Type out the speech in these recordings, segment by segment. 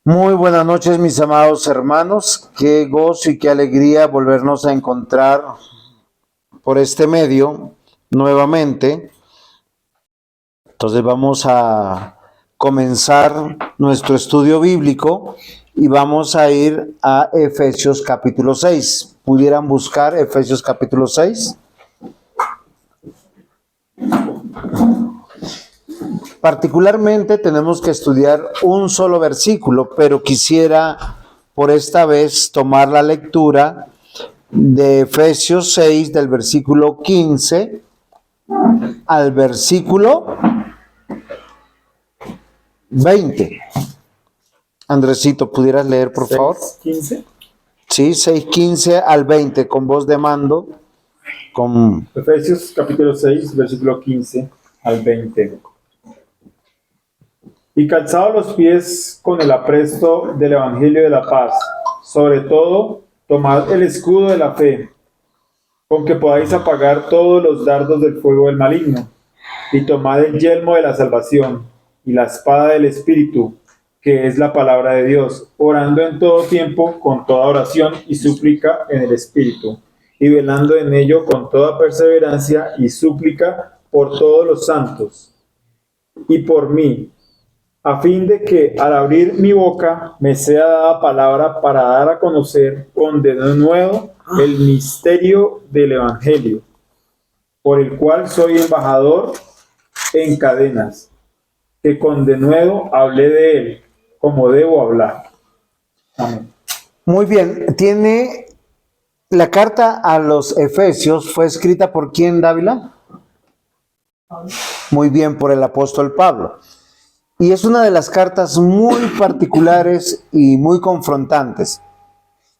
Muy buenas noches, mis amados hermanos. Qué gozo y qué alegría volvernos a encontrar por este medio nuevamente. Entonces vamos a comenzar nuestro estudio bíblico y vamos a ir a Efesios capítulo 6. ¿Pudieran buscar Efesios capítulo 6? Particularmente tenemos que estudiar un solo versículo, pero quisiera por esta vez tomar la lectura de Efesios 6 del versículo 15 al versículo 20. Andresito, ¿pudieras leer, por favor? 15. Sí, 6:15 al 20, con voz de mando. Efesios capítulo 6, versículo 15 al 20. Y calzados los pies con el apresto del Evangelio de la paz, sobre todo, tomad el escudo de la fe, con que podáis apagar todos los dardos del fuego del maligno, y tomad el yelmo de la salvación, y la espada del Espíritu, que es la palabra de Dios, orando en todo tiempo con toda oración y súplica en el Espíritu, y velando en ello con toda perseverancia y súplica por todos los santos, y por mí, a fin de que al abrir mi boca me sea dada palabra para dar a conocer con denuedo el misterio del Evangelio, por el cual soy embajador en cadenas, que con denuedo hablé de él, como debo hablar. Amén. Muy bien, tiene la carta a los Efesios, ¿fue escrita por quién, Dávila? Muy bien, por el apóstol Pablo. Y es una de las cartas muy particulares y muy confrontantes.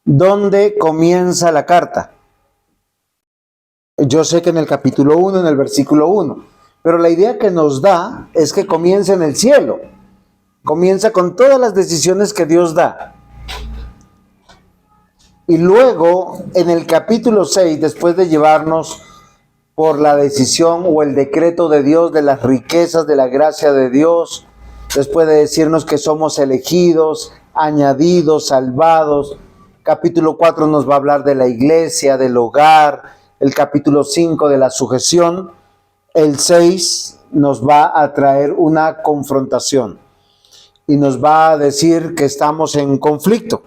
¿Dónde comienza la carta? Yo sé que en el capítulo 1, en el versículo 1, pero la idea que nos da es que comienza en el cielo. Comienza con todas las decisiones que Dios da. Y luego, en el capítulo 6, después de llevarnos por la decisión o el decreto de Dios de las riquezas de la gracia de Dios, después de decirnos que somos elegidos, añadidos, salvados, capítulo 4 nos va a hablar de la iglesia, del hogar, el capítulo 5 de la sujeción, el 6 nos va a traer una confrontación y nos va a decir que estamos en conflicto,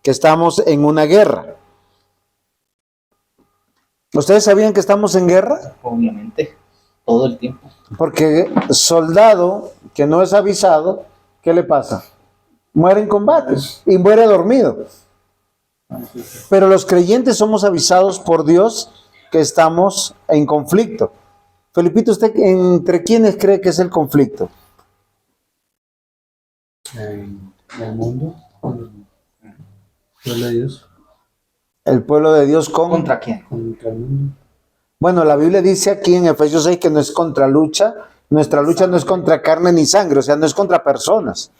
que estamos en una guerra. ¿Ustedes sabían que estamos en guerra? Obviamente, todo el tiempo. Porque soldado que no es avisado, ¿qué le pasa? Muere en combate y muere dormido. Pero los creyentes somos avisados por Dios que estamos en conflicto. Felipito, ¿usted entre quiénes cree que es el conflicto? En el mundo, el pueblo de Dios. El pueblo de Dios ¿Contra quién? Contra el mundo. Bueno, la Biblia dice aquí en Efesios 6 que no es contra lucha, nuestra lucha no es contra carne ni sangre, o sea, no es contra personas.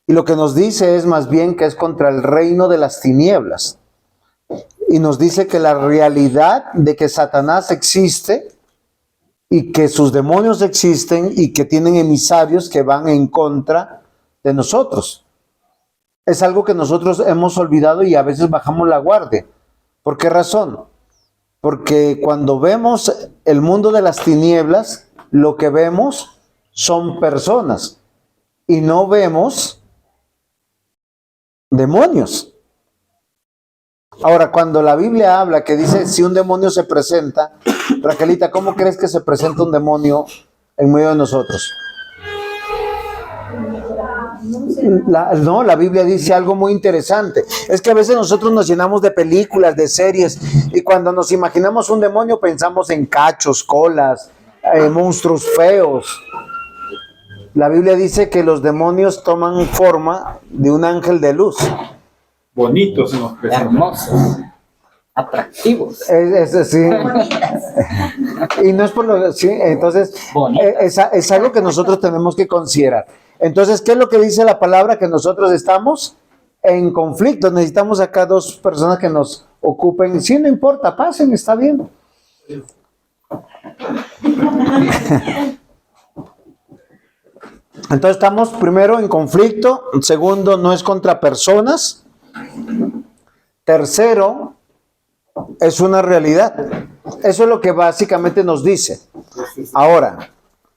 Y lo que nos dice es más bien que es contra el reino de las tinieblas. Y nos dice que la realidad de que Satanás existe y que sus demonios existen y que tienen emisarios que van en contra de nosotros. Es algo que nosotros hemos olvidado y a veces bajamos la guardia. ¿Por qué razón? Porque cuando vemos el mundo de las tinieblas, lo que vemos son personas y no vemos demonios. Ahora, cuando la Biblia habla que dice si un demonio se presenta, Raquelita, ¿cómo crees que se presenta un demonio en medio de nosotros? La Biblia dice algo muy interesante. Es que a veces nosotros nos llenamos de películas, de series, y cuando nos imaginamos un demonio pensamos en cachos, colas, monstruos feos. La Biblia dice que los demonios toman forma de un ángel de luz. Bonitos nos presentan. Hermosos, atractivos. Sí. Y no es por lo sí, entonces es algo que nosotros tenemos que considerar. Entonces, ¿qué es lo que dice la palabra? Que nosotros estamos en conflicto. Necesitamos acá dos personas que nos ocupen. Sí, no importa, pasen, está bien. Entonces estamos primero en conflicto, segundo no es contra personas, tercero es una realidad. Eso es lo que básicamente nos dice. Ahora,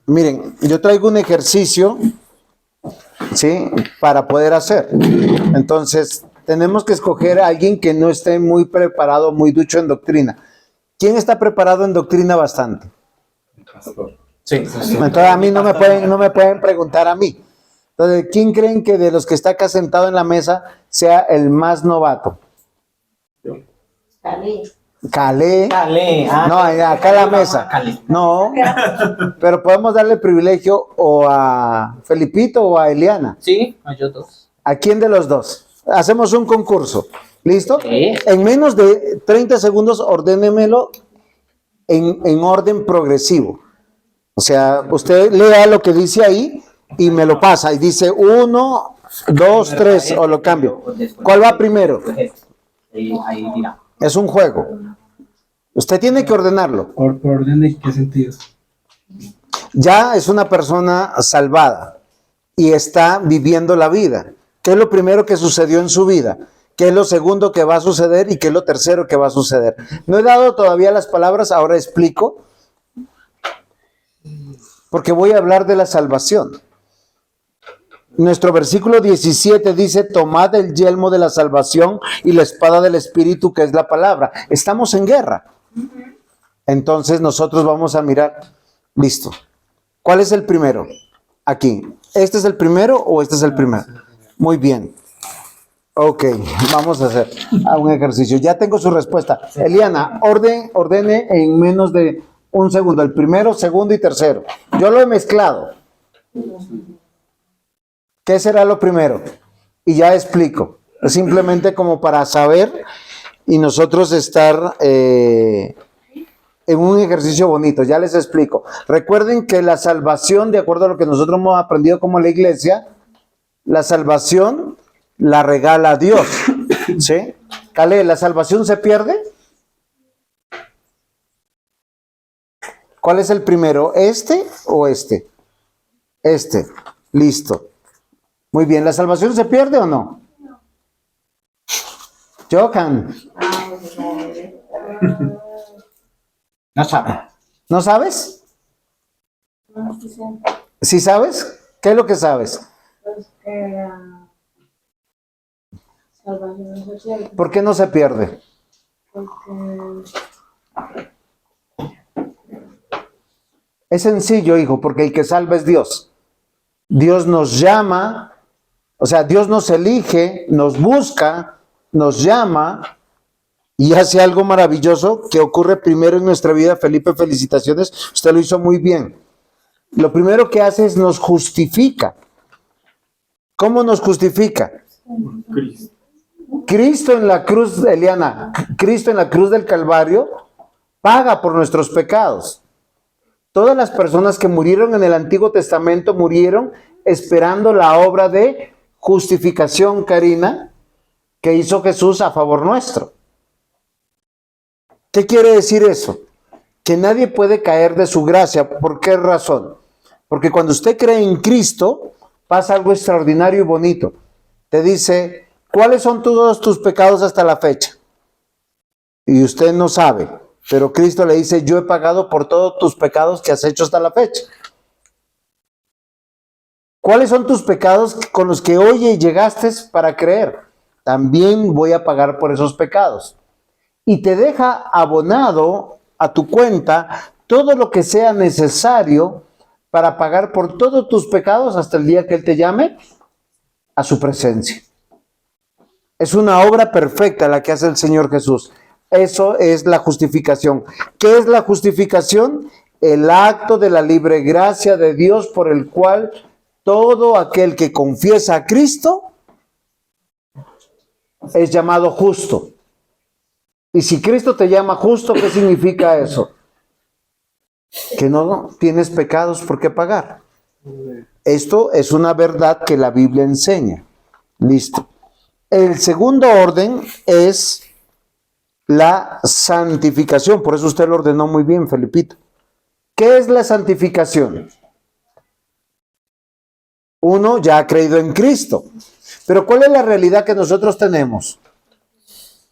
miren, yo traigo un ejercicio, ¿sí? Para poder hacer. Entonces, tenemos que escoger a alguien que no esté muy preparado, muy ducho en doctrina. ¿Quién está preparado en doctrina bastante? Sí. Entonces a mí no me pueden preguntar a mí. Entonces, ¿quién creen que de los que está acá sentado en la mesa sea el más novato? Calé. Calé. No, acá en la mesa. No, pero podemos darle el privilegio o a Felipito o a Eliana. Sí, a ellos dos. ¿A quién de los dos? Hacemos un concurso. ¿Listo? Sí. En menos de 30 segundos, ordénemelo en orden progresivo. O sea, usted lea lo que dice ahí y me lo pasa. Y dice 1, 2, 3, o lo cambio. ¿Cuál va primero? Ahí dirá. Es un juego. Usted tiene que ordenarlo. ¿Por orden de qué sentidos? Ya es una persona salvada y está viviendo la vida. ¿Qué es lo primero que sucedió en su vida? ¿Qué es lo segundo que va a suceder? ¿Y qué es lo tercero que va a suceder? No he dado todavía las palabras, ahora explico. Porque voy a hablar de la salvación. Nuestro versículo 17 dice, tomad el yelmo de la salvación y la espada del Espíritu, que es la palabra. Estamos en guerra. Entonces nosotros vamos a mirar, listo. ¿Cuál es el primero? Aquí. ¿Este es el primero o este es el primero? Muy bien. Ok, vamos a hacer un ejercicio. Ya tengo su respuesta. Eliana, ordene en menos de un segundo. El primero, segundo y tercero. Yo lo he mezclado. ¿Qué será lo primero? Y ya explico. Simplemente como para saber y nosotros estar en un ejercicio bonito. Ya les explico. Recuerden que la salvación, de acuerdo a lo que nosotros hemos aprendido como la iglesia, la salvación la regala Dios. ¿Sí? Calé, ¿la salvación se pierde? ¿Cuál es el primero? ¿Este o este? Este. Listo. Muy bien, ¿la salvación se pierde o no? Johan, No sabe. ¿no sabes? ¿Sí sabes? ¿Qué es lo que sabes? Salvación no se pierde, ¿Por qué no se pierde? porque Es sencillo, hijo, porque el que salva es Dios. Dios nos llama, o sea, Dios nos elige, nos busca, nos llama y hace algo maravilloso que ocurre primero en nuestra vida. Felipe, felicitaciones, usted lo hizo muy bien. Lo primero que hace es nos justifica. ¿Cómo nos justifica? Cristo. Cristo en la cruz, Eliana, Cristo en la cruz del Calvario paga por nuestros pecados. Todas las personas que murieron en el Antiguo Testamento murieron esperando la obra de justificación, Karina, que hizo Jesús a favor nuestro. ¿Qué quiere decir eso? Que nadie puede caer de su gracia. ¿Por qué razón? Porque cuando usted cree en Cristo, pasa algo extraordinario y bonito. Te dice, ¿cuáles son todos tus pecados hasta la fecha? Y usted no sabe, pero Cristo le dice, yo he pagado por todos tus pecados que has hecho hasta la fecha. ¿Cuáles son tus pecados con los que hoy llegaste para creer? También voy a pagar por esos pecados. Y te deja abonado a tu cuenta todo lo que sea necesario para pagar por todos tus pecados hasta el día que Él te llame a su presencia. Es una obra perfecta la que hace el Señor Jesús. Eso es la justificación. ¿Qué es la justificación? El acto de la libre gracia de Dios por el cual todo aquel que confiesa a Cristo es llamado justo. Y si Cristo te llama justo, ¿qué significa eso? Que no tienes pecados por qué pagar. Esto es una verdad que la Biblia enseña. Listo. El segundo orden es la santificación. Por eso usted lo ordenó muy bien, Felipito. ¿Qué es la santificación? Uno ya ha creído en Cristo. Pero ¿cuál es la realidad que nosotros tenemos?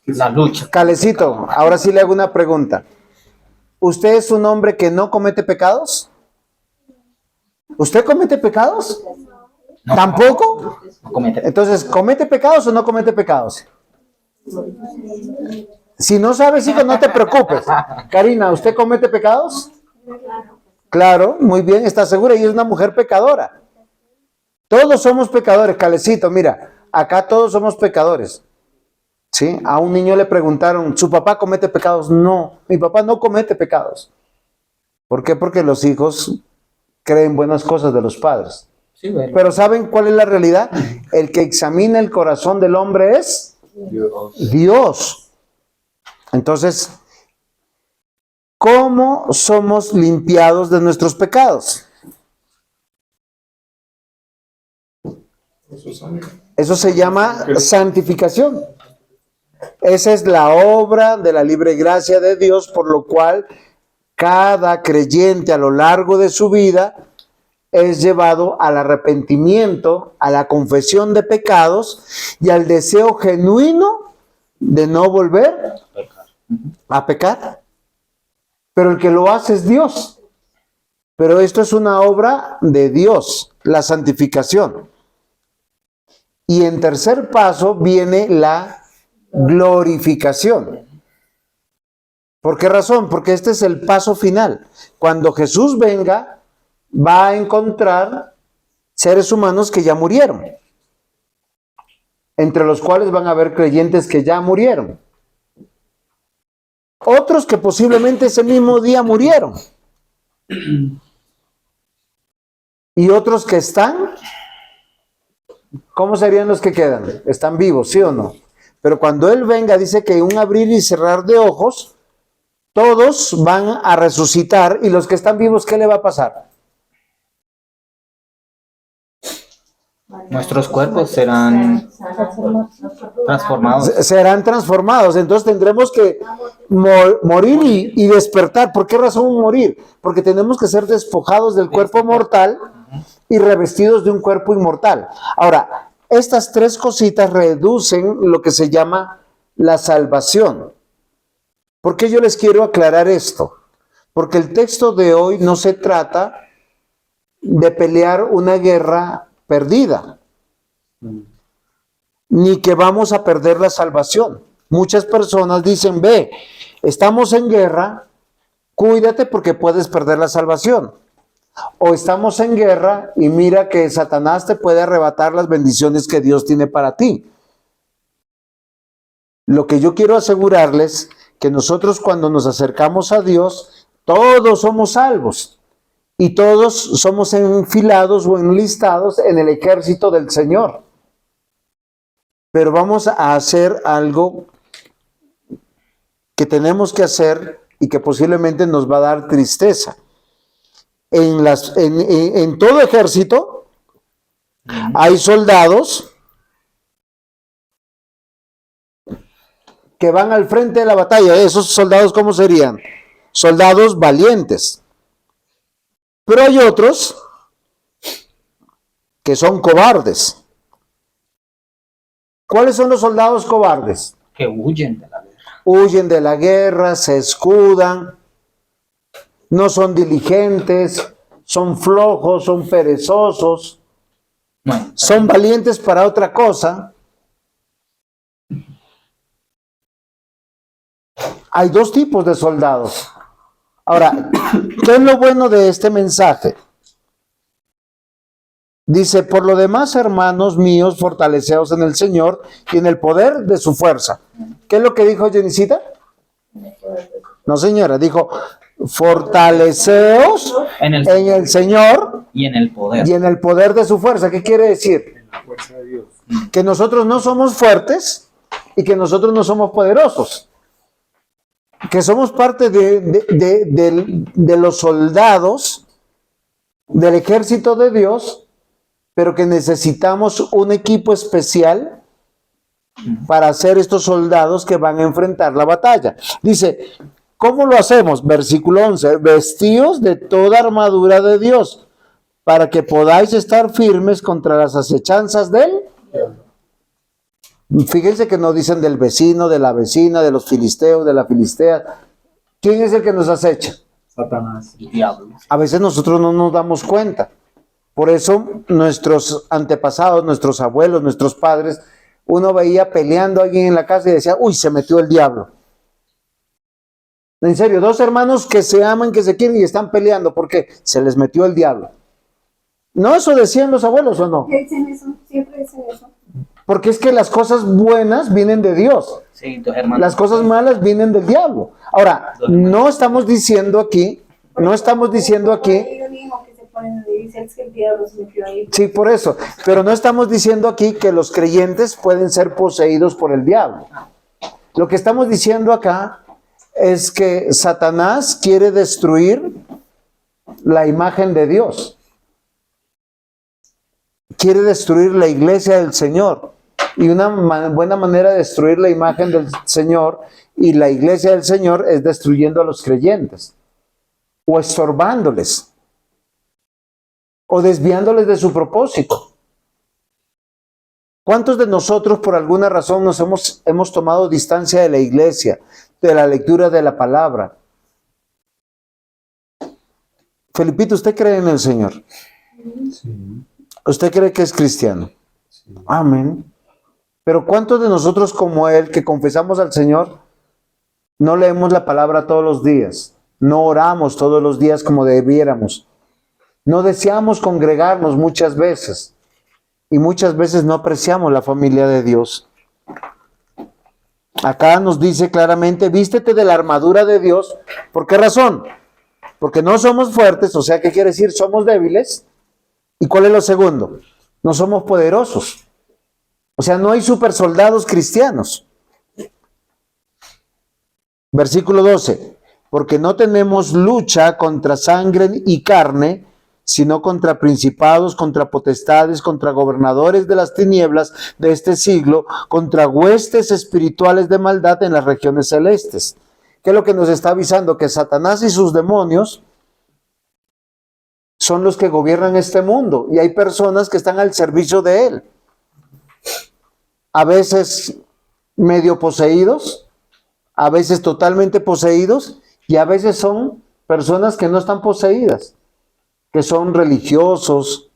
La lucha. Calecito, ahora sí le hago una pregunta. ¿Usted es un hombre que no comete pecados? ¿Usted comete pecados? No. ¿Tampoco? No comete. Entonces, ¿comete pecados o no comete pecados? Si no sabes, hijo, no te preocupes. Karina, ¿usted comete pecados? Claro, muy bien, está segura, y es una mujer pecadora. Todos somos pecadores, Calecito, mira, acá todos somos pecadores. ¿Sí? A un niño le preguntaron, ¿su papá comete pecados? No, mi papá no comete pecados. ¿Por qué? Porque los hijos creen buenas cosas de los padres. Sí, bueno. Pero ¿saben cuál es la realidad? El que examina el corazón del hombre es Dios. Entonces, ¿cómo somos limpiados de nuestros pecados? Eso se llama santificación. Esa es la obra de la libre gracia de Dios, por lo cual cada creyente a lo largo de su vida es llevado al arrepentimiento, a la confesión de pecados y al deseo genuino de no volver a pecar. Pero el que lo hace es Dios. Pero esto es una obra de Dios, la santificación. Y en tercer paso viene la glorificación. ¿Por qué razón? Porque este es el paso final. Cuando Jesús venga, va a encontrar seres humanos que ya murieron, entre los cuales van a haber creyentes que ya murieron, otros que posiblemente ese mismo día murieron, y otros que están. ¿Cómo serían los que quedan? Están vivos, ¿sí o no? Pero cuando Él venga, dice que un abrir y cerrar de ojos, todos van a resucitar, y los que están vivos, ¿qué le va a pasar? Nuestros cuerpos serán transformados. Serán transformados. Entonces tendremos que morir y despertar. ¿Por qué razón morir? Porque tenemos que ser despojados del cuerpo mortal y revestidos de un cuerpo inmortal. Ahora, estas tres cositas reducen lo que se llama la salvación. ¿Por qué yo les quiero aclarar esto? Porque el texto de hoy no se trata de pelear una guerra perdida, ni que vamos a perder la salvación. Muchas personas dicen, ve, estamos en guerra, cuídate porque puedes perder la salvación. O estamos en guerra y mira que Satanás te puede arrebatar las bendiciones que Dios tiene para ti. Lo que yo quiero asegurarles, que nosotros cuando nos acercamos a Dios, todos somos salvos y todos somos enfilados o enlistados en el ejército del Señor. Pero vamos a hacer algo que tenemos que hacer y que posiblemente nos va a dar tristeza. En todo ejército hay soldados que van al frente de la batalla. ¿Esos soldados cómo serían? Soldados valientes. Pero hay otros que son cobardes. ¿Cuáles son los soldados cobardes? Que huyen de la guerra. Huyen de la guerra, se escudan, no son diligentes, son flojos, son perezosos, Bueno, son valientes para otra cosa. Hay dos tipos de soldados. Ahora, ¿qué es lo bueno de este mensaje? Dice, por lo demás, hermanos míos, fortaleceos en el Señor y en el poder de su fuerza. ¿Qué es lo que dijo Jenicita? No, señora, dijo, fortaleceos en el, en el Señor y en el poder. y en el poder de su fuerza. ¿Qué quiere decir? La fuerza de Dios. Que nosotros no somos fuertes y que nosotros no somos poderosos. Que somos parte de los soldados del ejército de Dios, pero que necesitamos un equipo especial para hacer estos soldados que van a enfrentar la batalla. Dice, ¿cómo lo hacemos? Versículo 11, vestíos de toda armadura de Dios, para que podáis estar firmes contra las acechanzas del... Fíjense que no dicen del vecino, de la vecina, de los filisteos, de la filistea. ¿Quién es el que nos acecha? Satanás. El diablo. A veces nosotros no nos damos cuenta. Por eso nuestros antepasados, nuestros abuelos, nuestros padres, uno veía peleando a alguien en la casa y decía, uy, se metió el diablo. En serio, dos hermanos que se aman, que se quieren y están peleando, porque se les metió el diablo. ¿No eso decían los abuelos o no? Dicen eso, siempre dicen eso. Porque es que las cosas buenas vienen de Dios. Sí, dos hermanos. Las cosas malas vienen del diablo. Ahora, no estamos diciendo aquí, Hay un hijo que se pone y dice es que el diablo se metió ahí. sí, por eso, pero no estamos diciendo aquí que los creyentes pueden ser poseídos por el diablo. Lo que estamos diciendo acá es que Satanás quiere destruir la imagen de Dios. Quiere destruir la iglesia del Señor. Y una buena manera de destruir la imagen del Señor y la iglesia del Señor es destruyendo a los creyentes, o estorbándoles, o desviándoles de su propósito. ¿Cuántos de nosotros por alguna razón nos hemos tomado distancia de la iglesia, de la lectura de la palabra? Felipito, ¿usted cree en el Señor? Sí, ¿Usted cree que es cristiano? sí. Amén. Pero ¿cuántos de nosotros como él que confesamos al Señor no leemos la palabra todos los días? No oramos todos los días como debiéramos. No deseamos congregarnos muchas veces. Y muchas veces no apreciamos la familia de Dios. Acá nos dice claramente, vístete de la armadura de Dios. ¿Por qué razón? Porque no somos fuertes, o sea, ¿qué quiere decir? Somos débiles. ¿Y cuál es lo segundo? No somos poderosos. O sea, no hay supersoldados cristianos. Versículo 12. Porque no tenemos lucha contra sangre y carne, sino contra principados, contra potestades, contra gobernadores de las tinieblas de este siglo, contra huestes espirituales de maldad en las regiones celestes. ¿Qué es lo que nos está avisando? Que Satanás y sus demonios son los que gobiernan este mundo y hay personas que están al servicio de él. A veces medio poseídos, a veces totalmente poseídos y a veces son personas que no están poseídas, que son religiosos,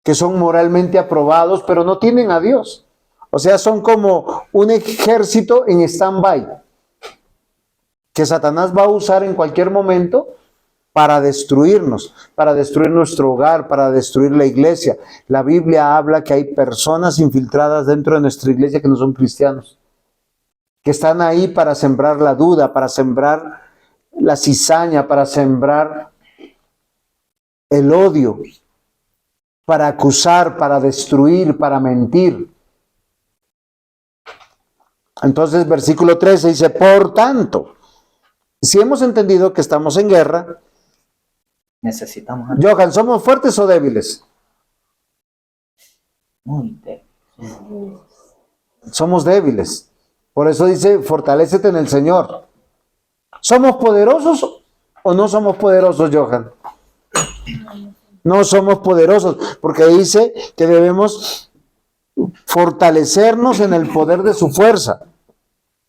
que son moralmente aprobados, pero no tienen a Dios. O sea, son como un ejército en stand-by, que Satanás va a usar en cualquier momento para destruirnos, para destruir nuestro hogar, para destruir la iglesia. La Biblia habla que hay personas infiltradas dentro de nuestra iglesia que no son cristianos, que están ahí para sembrar la duda, para sembrar la cizaña, para sembrar el odio, para acusar, para destruir, para mentir. Entonces, versículo 13 dice, por tanto, si hemos entendido que estamos en guerra, Necesitamos Johan, ¿somos fuertes o débiles? muy débil. Somos débiles. Por eso dice, fortalécete en el Señor. ¿Somos poderosos o no somos poderosos, Johan? No somos poderosos, porque dice que debemos fortalecernos en el poder de su fuerza.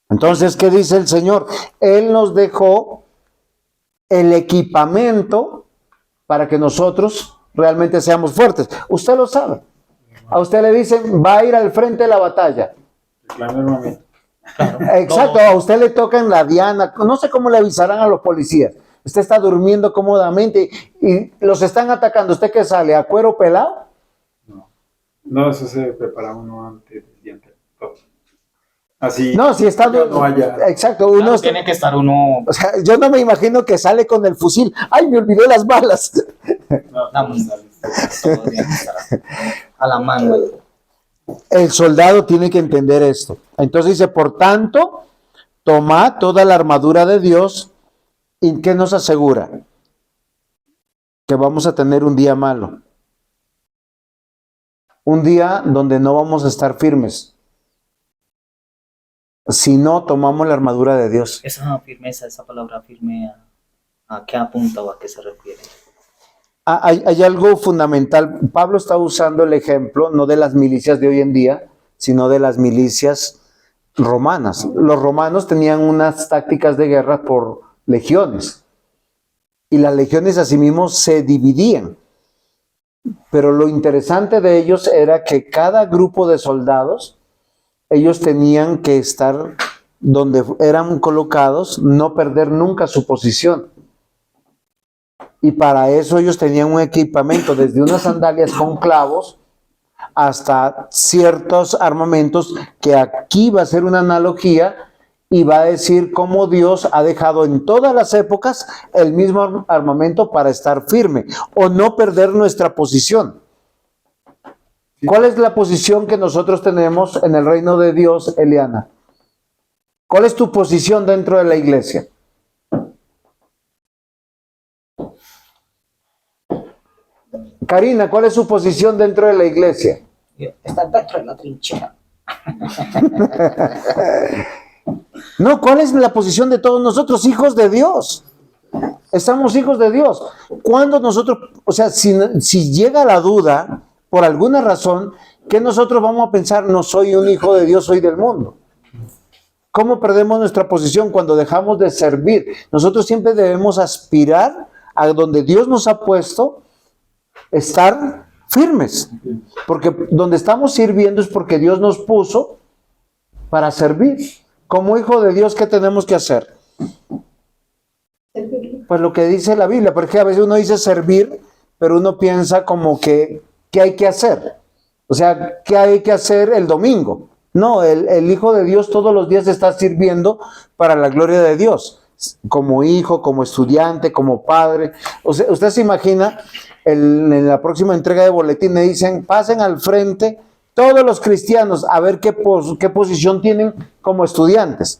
Entonces, ¿qué dice el Señor? Él nos dejó el equipamiento para que nosotros realmente seamos fuertes. Usted lo sabe. A usted le dicen, va a ir al frente de la batalla. Reclame el momento. Exacto, a usted le tocan la diana. No sé cómo le avisarán a los policías. Usted está durmiendo cómodamente y los están atacando. ¿Usted qué sale? ¿A cuero pelado? No, eso se prepara uno antes del día anterior. Así. No, si está... No haya. Exacto, uno Claro, está... tiene que estar uno. O sea, yo no me imagino que sale con el fusil. ¡Ay, me olvidé las balas! No, Vamos. Todo tiene que estar a la mano. El soldado tiene que entender esto. Entonces dice, por tanto, tomad toda la armadura de Dios. ¿Y qué nos asegura? Que vamos a tener un día malo. Un día donde no vamos a estar firmes. Si no tomamos la armadura de Dios. Esa firmeza, esa palabra firme, ¿a qué apunta o a qué se refiere? Hay algo fundamental. Pablo está usando el ejemplo no de las milicias de hoy en día, sino de las milicias romanas. Los romanos tenían unas tácticas de guerra por legiones. Y las legiones asimismo se dividían. Pero lo interesante de ellos era que cada grupo de soldados, ellos tenían que estar donde eran colocados, no perder nunca su posición. Y para eso ellos tenían un equipamiento, desde unas sandalias con clavos hasta ciertos armamentos, que aquí va a ser una analogía y va a decir cómo Dios ha dejado en todas las épocas el mismo armamento para estar firme o no perder nuestra posición. ¿Cuál es la posición que nosotros tenemos en el reino de Dios, Eliana? ¿Cuál es tu posición dentro de la iglesia? Karina, ¿cuál es su posición dentro de la iglesia? Está dentro de la trinchera. No, ¿cuál es la posición de todos nosotros, hijos de Dios? Estamos hijos de Dios. Cuando nosotros, o sea, si llega la duda, por alguna razón, ¿qué nosotros vamos a pensar? No soy un hijo de Dios, soy del mundo. ¿Cómo perdemos nuestra posición cuando dejamos de servir? Nosotros siempre debemos aspirar a donde Dios nos ha puesto, estar firmes. Porque donde estamos sirviendo es porque Dios nos puso para servir. Como hijo de Dios, ¿qué tenemos que hacer? Pues lo que dice la Biblia, porque a veces uno dice servir, pero uno piensa como que, ¿qué hay que hacer? O sea, ¿qué hay que hacer el domingo? No, el Hijo de Dios todos los días está sirviendo para la gloria de Dios, como hijo, como estudiante, como padre. O sea, usted se imagina, en la próxima entrega de boletín me dicen, pasen al frente todos los cristianos a ver qué posición tienen como estudiantes.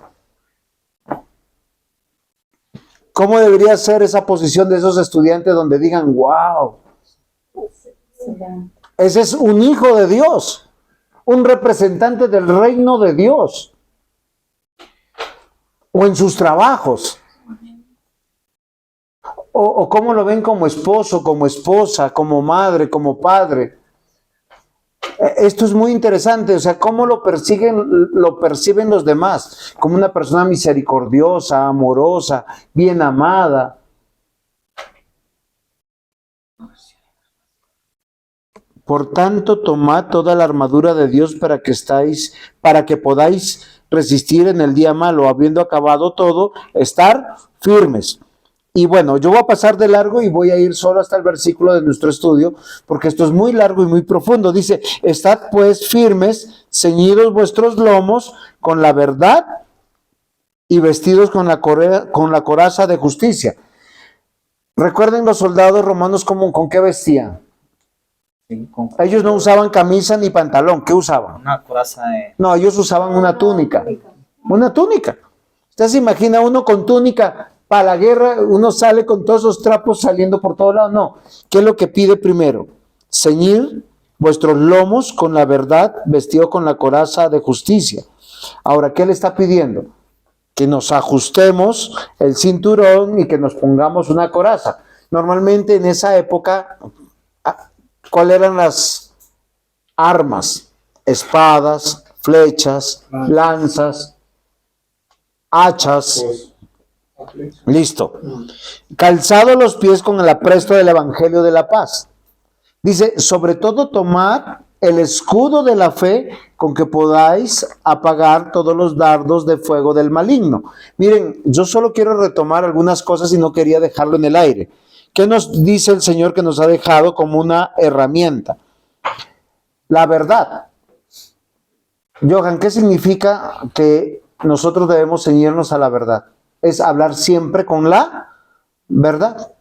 ¿Cómo debería ser esa posición de esos estudiantes donde digan, wow, ese es un hijo de Dios, un representante del reino de Dios? O en sus trabajos. O cómo lo ven como esposo, como esposa, como madre, como padre. Esto es muy interesante, o sea, cómo lo perciben los demás, como una persona misericordiosa, amorosa, bien amada. Por tanto, tomad toda la armadura de Dios para que podáis resistir en el día malo, habiendo acabado todo, estar firmes. Y bueno, yo voy a pasar de largo y voy a ir solo hasta el versículo de nuestro estudio, porque esto es muy largo y muy profundo. Dice, estad pues firmes, ceñidos vuestros lomos con la verdad y vestidos con la coraza de justicia. Recuerden los soldados romanos con qué vestían. Sí, Ellos no usaban camisa ni pantalón. ¿Qué usaban? una coraza de... No, ellos usaban una túnica. Una túnica. Usted se imagina uno con túnica para la guerra, uno sale con todos esos trapos saliendo por todos lados. No. ¿Qué es lo que pide primero? Ceñir vuestros lomos con la verdad, vestido con la coraza de justicia. Ahora, ¿qué le está pidiendo? Que nos ajustemos el cinturón y que nos pongamos una coraza. Normalmente en esa época, ¿cuáles eran las armas? Espadas, flechas, lanzas, hachas. Listo. Calzado los pies con el apresto del evangelio de la paz. Dice, sobre todo tomad el escudo de la fe con que podáis apagar todos los dardos de fuego del maligno. Miren, yo solo quiero retomar algunas cosas y no quería dejarlo en el aire. ¿Qué nos dice el Señor que nos ha dejado como una herramienta? La verdad. Johan, ¿qué significa que nosotros debemos ceñirnos a la verdad? Es hablar siempre con la verdad.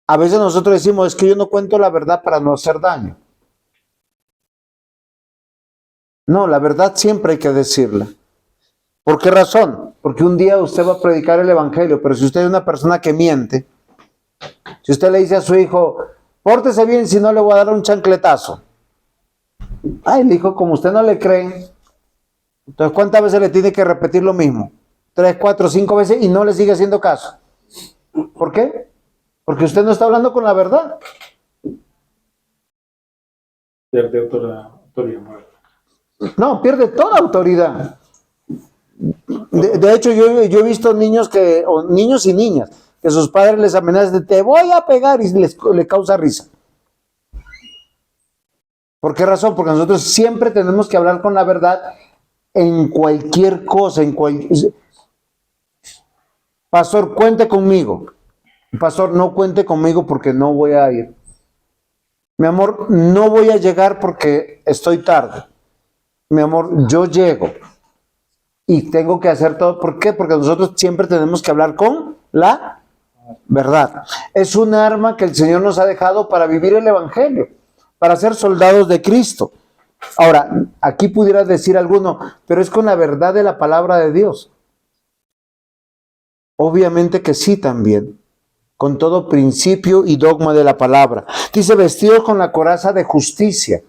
A veces nosotros decimos, es que yo no cuento la verdad para no hacer daño. No, la verdad siempre hay que decirla. ¿Por qué razón? Porque un día usted va a predicar el evangelio, pero si usted es una persona que miente, si usted le dice a su hijo, pórtese bien, si no le voy a dar un chancletazo. Ay, el hijo, como usted no le cree, entonces ¿cuántas veces le tiene que repetir lo mismo? 3, 4, 5 veces y no le sigue haciendo caso. ¿Por qué? Porque usted no está hablando con la verdad. Pierde autoridad moral. No, pierde toda autoridad. De hecho, yo he visto niños niños y niñas, que sus padres les amenazan de te voy a pegar y le causa risa. ¿Por qué razón? Porque nosotros siempre tenemos que hablar con la verdad en cualquier cosa, Pastor, cuente conmigo. Pastor, no cuente conmigo porque no voy a ir. Mi amor, no voy a llegar porque estoy tarde. Mi amor, yo llego. Y tengo que hacer todo. ¿Por qué? Porque nosotros siempre tenemos que hablar con la verdad. Es un arma que el Señor nos ha dejado para vivir el Evangelio, para ser soldados de Cristo. Ahora, aquí pudiera decir alguno, pero es con la verdad de la palabra de Dios. Obviamente que sí también, con todo principio y dogma de la palabra. Dice, vestidos con la coraza de justicia.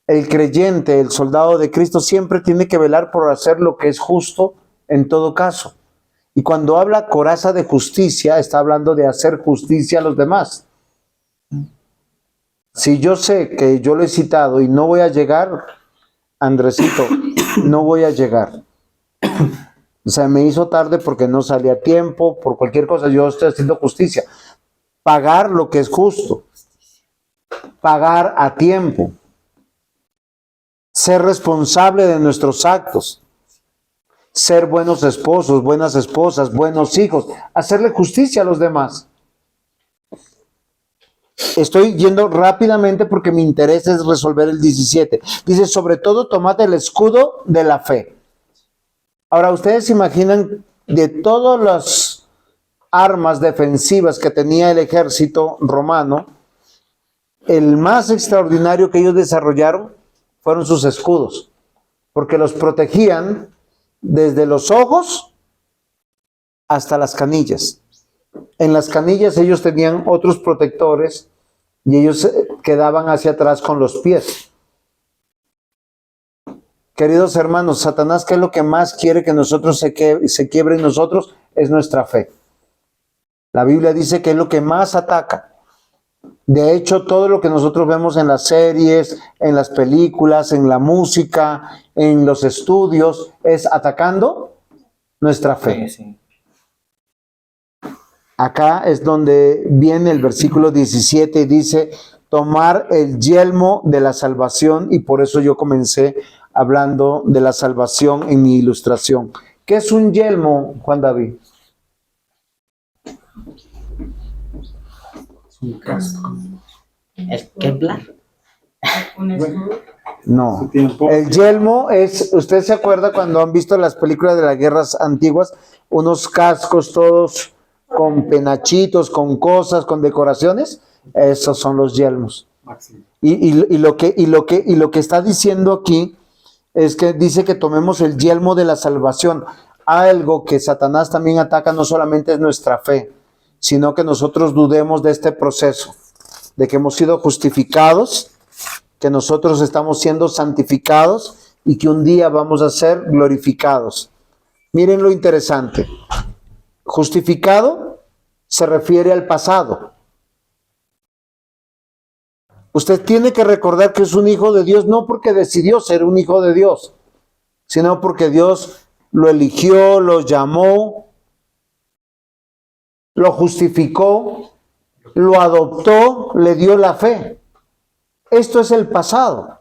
El creyente, el soldado de Cristo, siempre tiene que velar por hacer lo que es justo en todo caso. Y cuando habla coraza de justicia, está hablando de hacer justicia a los demás. Si yo sé que yo lo he citado y no voy a llegar, Andresito, no voy a llegar. O sea, me hizo tarde porque no salí a tiempo, por cualquier cosa, yo estoy haciendo justicia. Pagar lo que es justo. Pagar a tiempo. Ser responsable de nuestros actos. Ser buenos esposos, buenas esposas, buenos hijos. Hacerle justicia a los demás. Estoy yendo rápidamente porque mi interés es resolver el 17. Dice, sobre todo tomad el escudo de la fe. Ahora, ustedes se imaginan de todas las armas defensivas que tenía el ejército romano, el más extraordinario que ellos desarrollaron fueron sus escudos, porque los protegían desde los ojos hasta las canillas. En las canillas ellos tenían otros protectores y ellos quedaban hacia atrás con los pies. Queridos hermanos, Satanás, ¿qué es lo que más quiere que nosotros se quiebre en nosotros? Es nuestra fe. La Biblia dice que es lo que más ataca. De hecho, todo lo que nosotros vemos en las series, en las películas, en la música, en los estudios, es atacando nuestra fe. Sí. Acá es donde viene el versículo 17 y dice, tomar el yelmo de la salvación, y por eso yo comencé hablando de la salvación en mi ilustración. ¿Qué es un yelmo, Juan David? Es un casco. ¿El Kevlar? Un escudo. No. Su tiempo. El yelmo es, ¿usted se acuerda cuando han visto las películas de las guerras antiguas? Unos cascos todos con penachitos, con cosas, con decoraciones. Esos son los yelmos. Máximo. Y lo que está diciendo aquí es que dice que tomemos el yelmo de la salvación. Algo que Satanás también ataca no solamente es nuestra fe, sino que nosotros dudemos de este proceso, de que hemos sido justificados, que nosotros estamos siendo santificados y que un día vamos a ser glorificados. Miren lo interesante. Justificado se refiere al pasado. Usted tiene que recordar que es un hijo de Dios, no porque decidió ser un hijo de Dios, sino porque Dios lo eligió, lo llamó, lo justificó, lo adoptó, le dio la fe. Esto es el pasado.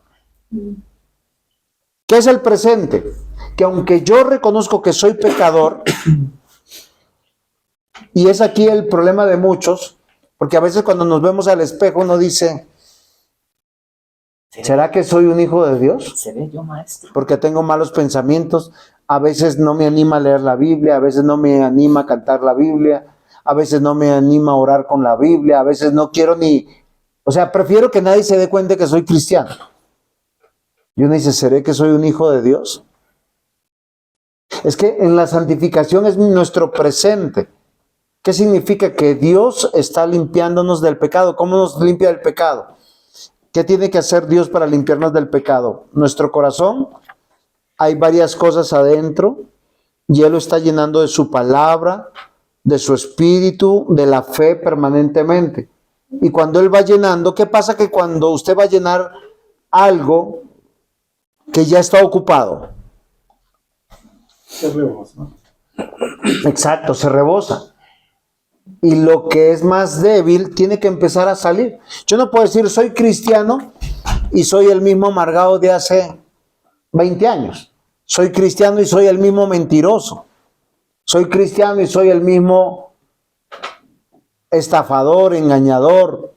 ¿Qué es el presente? Que aunque yo reconozco que soy pecador, y es aquí el problema de muchos, porque a veces cuando nos vemos al espejo uno dice, ¿será que soy un hijo de Dios? ¿Seré yo, maestro? Porque tengo malos pensamientos, a veces no me anima a leer la Biblia, a veces no me anima a cantar la Biblia, a veces no me anima a orar con la Biblia, a veces no quiero ni... O sea, prefiero que nadie se dé cuenta que soy cristiano. Y uno dice, ¿seré que soy un hijo de Dios? Es que en la santificación es nuestro presente. ¿Qué significa? Que Dios está limpiándonos del pecado. ¿Cómo nos limpia del pecado? ¿Qué tiene que hacer Dios para limpiarnos del pecado? Nuestro corazón, hay varias cosas adentro, y Él lo está llenando de su palabra, de su espíritu, de la fe permanentemente. Y cuando Él va llenando, ¿qué pasa? Que cuando usted va a llenar algo que ya está ocupado, Se rebosa. exacto, se rebosa. Y lo que es más débil tiene que empezar a salir. Yo no puedo decir soy cristiano y soy el mismo amargado de hace 20 años. Soy cristiano y soy el mismo mentiroso. Soy cristiano y soy el mismo estafador, engañador,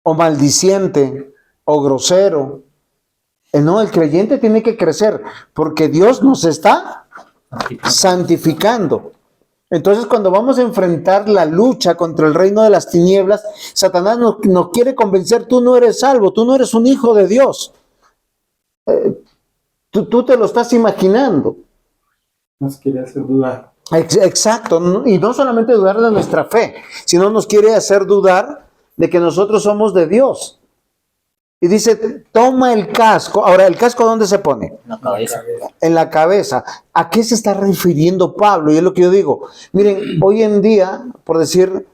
o maldiciente, o grosero. No, el creyente tiene que crecer porque Dios nos está santificando. Entonces, cuando vamos a enfrentar la lucha contra el reino de las tinieblas, Satanás nos quiere convencer: tú no eres salvo, tú no eres un hijo de Dios. Tú te lo estás imaginando. Nos quiere hacer dudar. Exacto, y no solamente dudar de nuestra fe, sino nos quiere hacer dudar de que nosotros somos de Dios. Y dice, toma el casco. Ahora, ¿el casco dónde se pone? En la cabeza. En la cabeza. ¿A qué se está refiriendo Pablo? Y es lo que yo digo. Miren, hoy en día, por decir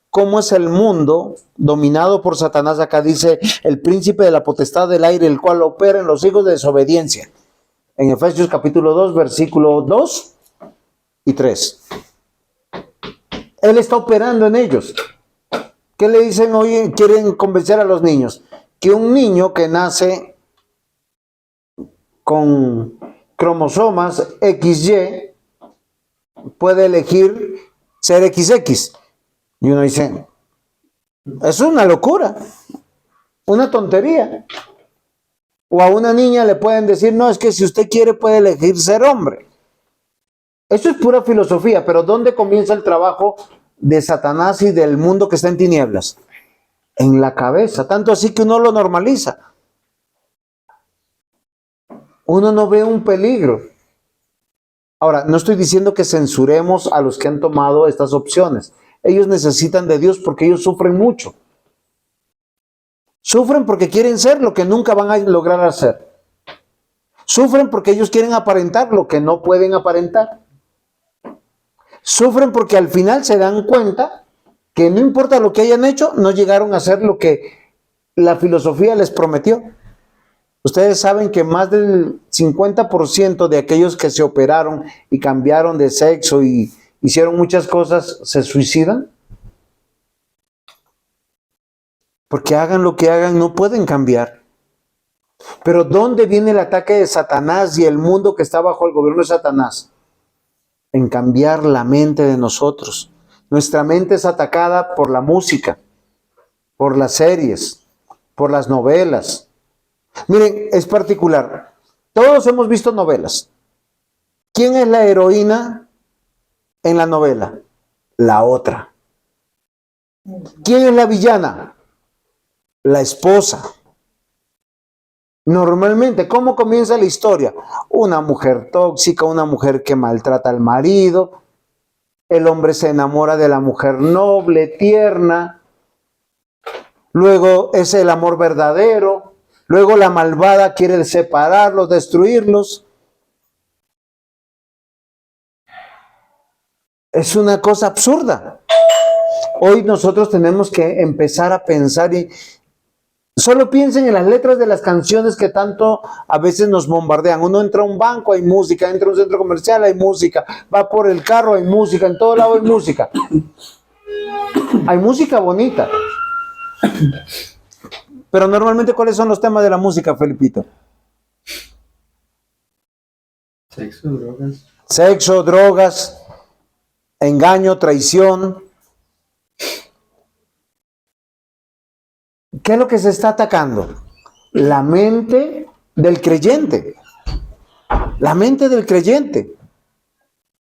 cómo es el mundo dominado por Satanás, acá dice el príncipe de la potestad del aire, el cual opera en los hijos de desobediencia. En Efesios capítulo 2, versículo 2 y 3. Él está operando en ellos. ¿Qué le dicen hoy? Quieren convencer a los niños que un niño que nace con cromosomas XY puede elegir ser XX. Y uno dice, es una locura, una tontería. O a una niña le pueden decir, no, es que si usted quiere puede elegir ser hombre. Eso es pura filosofía, pero ¿dónde comienza el trabajo de Satanás y del mundo que está en tinieblas? En la cabeza, tanto así que uno lo normaliza. Uno no ve un peligro. Ahora, no estoy diciendo que censuremos a los que han tomado estas opciones. Ellos necesitan de Dios porque ellos sufren mucho. Sufren porque quieren ser lo que nunca van a lograr hacer. Sufren porque ellos quieren aparentar lo que no pueden aparentar. Sufren porque al final se dan cuenta que no importa lo que hayan hecho, no llegaron a hacer lo que la filosofía les prometió. Ustedes saben que más del 50% de aquellos que se operaron y cambiaron de sexo y hicieron muchas cosas, se suicidan. Porque hagan lo que hagan, no pueden cambiar. Pero ¿dónde viene el ataque de Satanás y el mundo que está bajo el gobierno de Satanás? En cambiar la mente de nosotros. Nuestra mente es atacada por la música, por las series, por las novelas. Miren, es particular. Todos hemos visto novelas. ¿Quién es la heroína en la novela? La otra. ¿Quién es la villana? La esposa. Normalmente, ¿cómo comienza la historia? Una mujer tóxica, una mujer que maltrata al marido. El hombre se enamora de la mujer noble, tierna. Luego es el amor verdadero. Luego la malvada quiere separarlos, destruirlos. Es una cosa absurda. Hoy nosotros tenemos que empezar a pensar y solo piensen en las letras de las canciones que tanto a veces nos bombardean. Uno entra a un banco, hay música, entra a un centro comercial, hay música, va por el carro, hay música, en todo lado hay música. Hay música bonita. Pero normalmente, ¿cuáles son los temas de la música, Felipito? Sexo, drogas. Sexo, drogas, engaño, traición. ¿Qué es lo que se está atacando? La mente del creyente. La mente del creyente.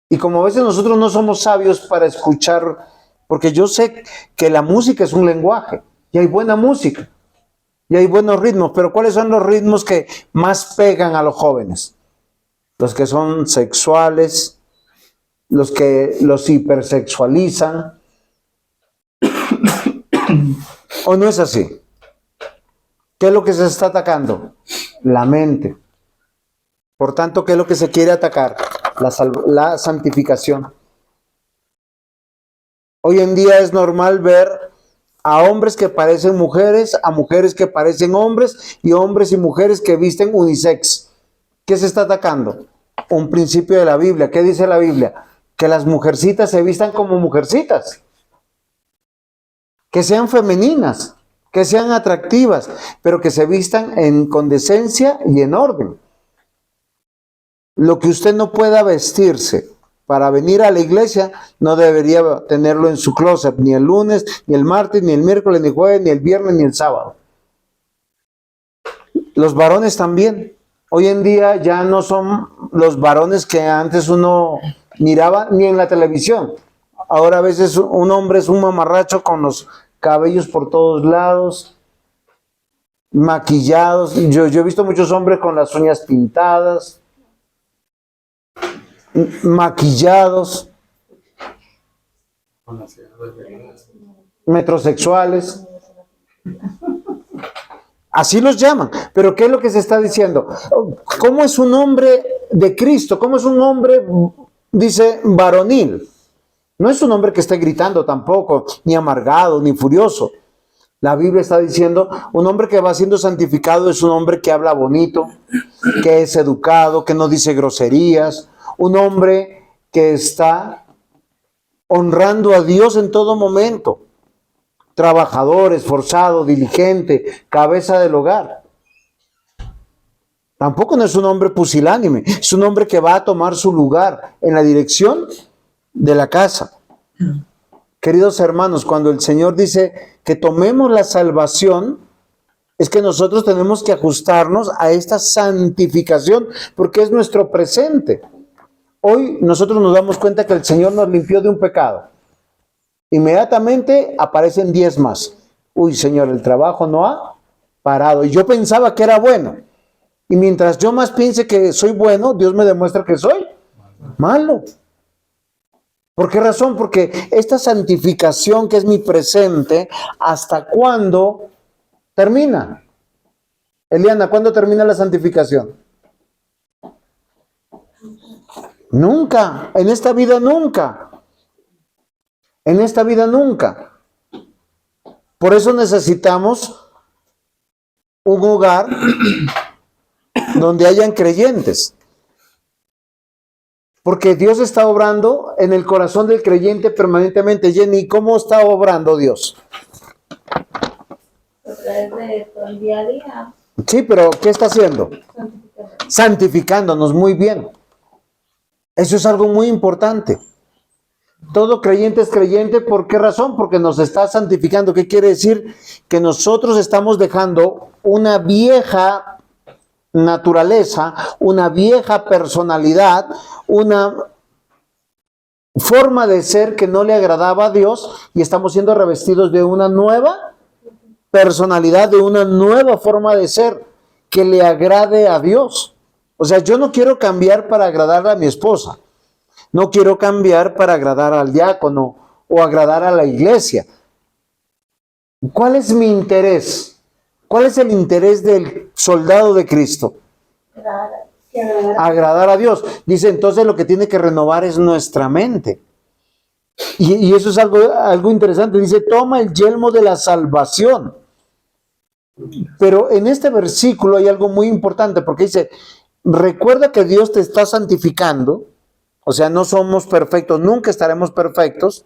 Y como a veces nosotros no somos sabios para escuchar, porque yo sé que la música es un lenguaje, y hay buena música, y hay buenos ritmos, pero ¿cuáles son los ritmos que más pegan a los jóvenes? Los que son sexuales, los que los hipersexualizan. ¿O no es así? ¿Qué es lo que se está atacando? La mente. Por tanto, ¿qué es lo que se quiere atacar? La santificación. Hoy en día es normal ver a hombres que parecen mujeres, a mujeres que parecen hombres y hombres y mujeres que visten unisex. ¿Qué se está atacando? Un principio de la Biblia. ¿Qué dice la Biblia? Que las mujercitas se vistan como mujercitas. Que sean femeninas, que sean atractivas, pero que se vistan con decencia y en orden. Lo que usted no pueda vestirse para venir a la iglesia, no debería tenerlo en su closet, ni el lunes, ni el martes, ni el miércoles, ni el jueves, ni el viernes, ni el sábado. Los varones también. Hoy en día ya no son los varones que antes uno miraba ni en la televisión. Ahora a veces un hombre es un mamarracho con los cabellos por todos lados, maquillados. Yo he visto muchos hombres con las uñas pintadas, maquillados, metrosexuales. Así los llaman. Pero ¿qué es lo que se está diciendo? ¿Cómo es un hombre de Cristo? ¿Cómo es un hombre, dice, varonil? No es un hombre que esté gritando tampoco, ni amargado, ni furioso. La Biblia está diciendo, un hombre que va siendo santificado es un hombre que habla bonito, que es educado, que no dice groserías. Un hombre que está honrando a Dios en todo momento. Trabajador, esforzado, diligente, cabeza del hogar. Tampoco no es un hombre pusilánime, es un hombre que va a tomar su lugar en la dirección de la casa. Queridos hermanos, cuando el Señor dice que tomemos la salvación, es que nosotros tenemos que ajustarnos a esta santificación, porque es nuestro presente. Hoy nosotros nos damos cuenta que el Señor nos limpió de un pecado. Inmediatamente aparecen 10 más. Uy, Señor, el trabajo no ha parado. Y yo pensaba que era bueno. Y mientras yo más piense que soy bueno, Dios me demuestra que soy malo. ¿Por qué razón? Porque esta santificación que es mi presente, ¿hasta cuándo termina? Eliana, ¿cuándo termina la santificación? Nunca. En esta vida nunca. En esta vida nunca. Por eso necesitamos un hogar donde hayan creyentes. Porque Dios está obrando en el corazón del creyente permanentemente. Jenny, ¿cómo está obrando Dios? A través de todo el día a día. Sí, pero ¿qué está haciendo? Santificándonos, muy bien. Eso es algo muy importante. Todo creyente es creyente, ¿por qué razón? Porque nos está santificando. ¿Qué quiere decir? Que nosotros estamos dejando una vieja naturaleza, una vieja personalidad, una forma de ser que no le agradaba a Dios y estamos siendo revestidos de una nueva personalidad, de una nueva forma de ser que le agrade a Dios. O sea, yo no quiero cambiar para agradar a mi esposa. No quiero cambiar para agradar al diácono o agradar a la iglesia. ¿Cuál es mi interés? ¿Cuál es el interés del soldado de Cristo? Agradar a Dios. Dice, entonces lo que tiene que renovar es nuestra mente. Y eso es algo interesante. Dice, toma el yelmo de la salvación. Pero en este versículo hay algo muy importante porque dice, recuerda que Dios te está santificando. O sea, no somos perfectos, nunca estaremos perfectos,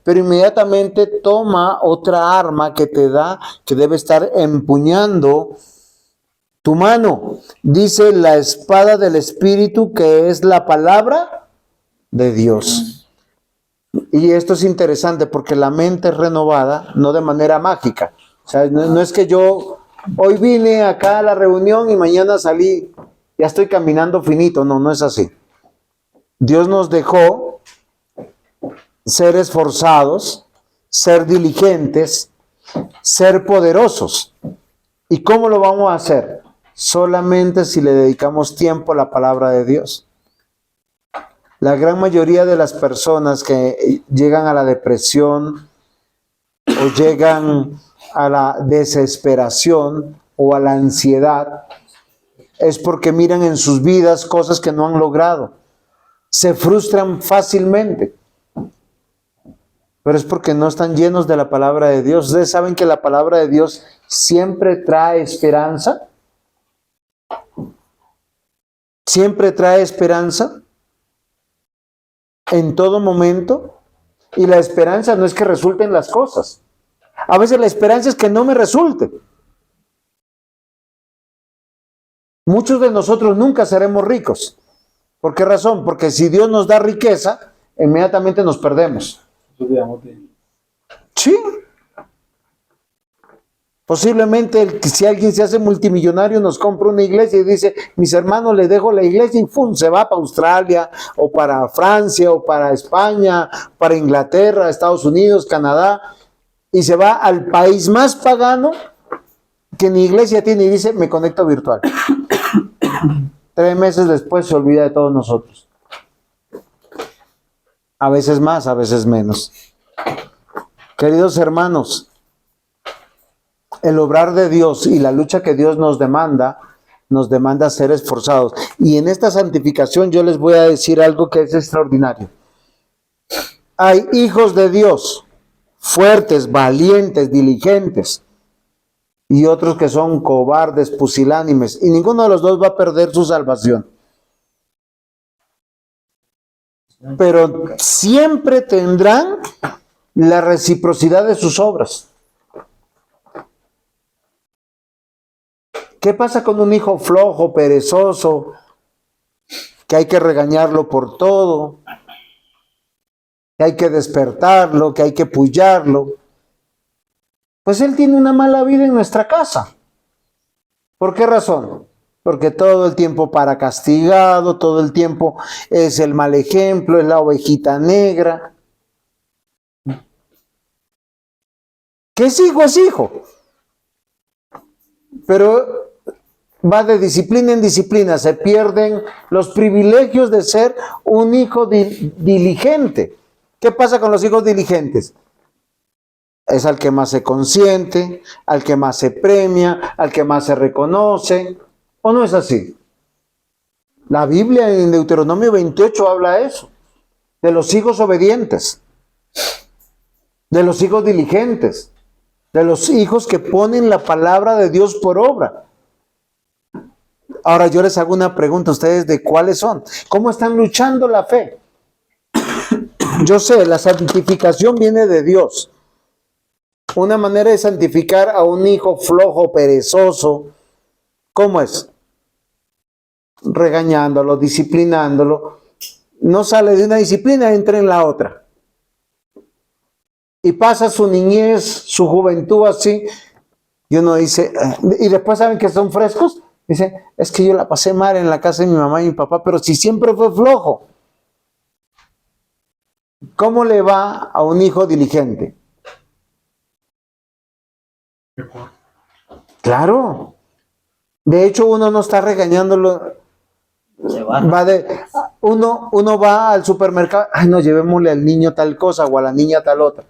pero inmediatamente toma otra arma que te da, que debe estar empuñando tu mano. Dice la espada del Espíritu, que es la palabra de Dios. Y esto es interesante porque la mente es renovada, no de manera mágica. O sea, no es que yo hoy vine acá a la reunión y mañana salí, ya estoy caminando finito. No, no es así. Dios nos dejó ser esforzados, ser diligentes, ser poderosos. ¿Y cómo lo vamos a hacer? Solamente si le dedicamos tiempo a la palabra de Dios. La gran mayoría de las personas que llegan a la depresión o llegan a la desesperación o a la ansiedad es porque miran en sus vidas cosas que no han logrado. Se frustran fácilmente. pero es porque no están llenos de la palabra de Dios. Ustedes saben que la palabra de Dios siempre trae esperanza. Siempre trae esperanza en todo momento. Y la esperanza no es que resulten las cosas. A veces la esperanza es que no me resulte. Muchos de nosotros nunca seremos ricos. ¿Por qué razón? Porque si Dios nos da riqueza, inmediatamente nos perdemos. Sí. Posiblemente si alguien se hace multimillonario nos compra una iglesia y dice, mis hermanos, les dejo la iglesia y ¡fum! Se va para Australia o para Francia o para España, para Inglaterra, Estados Unidos, Canadá, y se va al país más pagano que ni iglesia tiene y dice, me conecto virtual. 3 meses después se olvida de todos nosotros. A veces más, a veces menos. Queridos hermanos, el obrar de Dios y la lucha que Dios nos demanda ser esforzados. Y en esta santificación yo les voy a decir algo que es extraordinario. Hay hijos de Dios, fuertes, valientes, diligentes, y otros que son cobardes, pusilánimes, y ninguno de los dos va a perder su salvación. Pero siempre tendrán la reciprocidad de sus obras. ¿Qué pasa con un hijo flojo, perezoso, que hay que regañarlo por todo, que hay que despertarlo, que hay que pullarlo? Pues él tiene una mala vida en nuestra casa. ¿Por qué razón? Porque todo el tiempo para castigado, todo el tiempo es el mal ejemplo, es la ovejita negra. ¿Qué es hijo? Es hijo. Pero va de disciplina en disciplina, se pierden los privilegios de ser un hijo diligente. ¿Qué pasa con los hijos diligentes? Es al que más se consiente, al que más se premia, al que más se reconoce. ¿O no es así? La Biblia en Deuteronomio 28 habla de eso, de los hijos obedientes, de los hijos diligentes, de los hijos que ponen la palabra de Dios por obra. Ahora yo les hago una pregunta a ustedes de cuáles son. ¿Cómo están luchando la fe? Yo sé, la santificación viene de Dios. Una manera de santificar a un hijo flojo, perezoso, ¿cómo es? Regañándolo, disciplinándolo. No sale de una disciplina, entra en la otra. Y pasa su niñez, su juventud así, y uno dice, y después saben que son frescos, dice, es que yo la pasé mal en la casa de mi mamá y mi papá, pero si siempre fue flojo. ¿Cómo le va a un hijo diligente? Claro. De hecho, uno no está regañándolo. Uno va al supermercado, ay no, llevémosle al niño tal cosa o a la niña tal otra.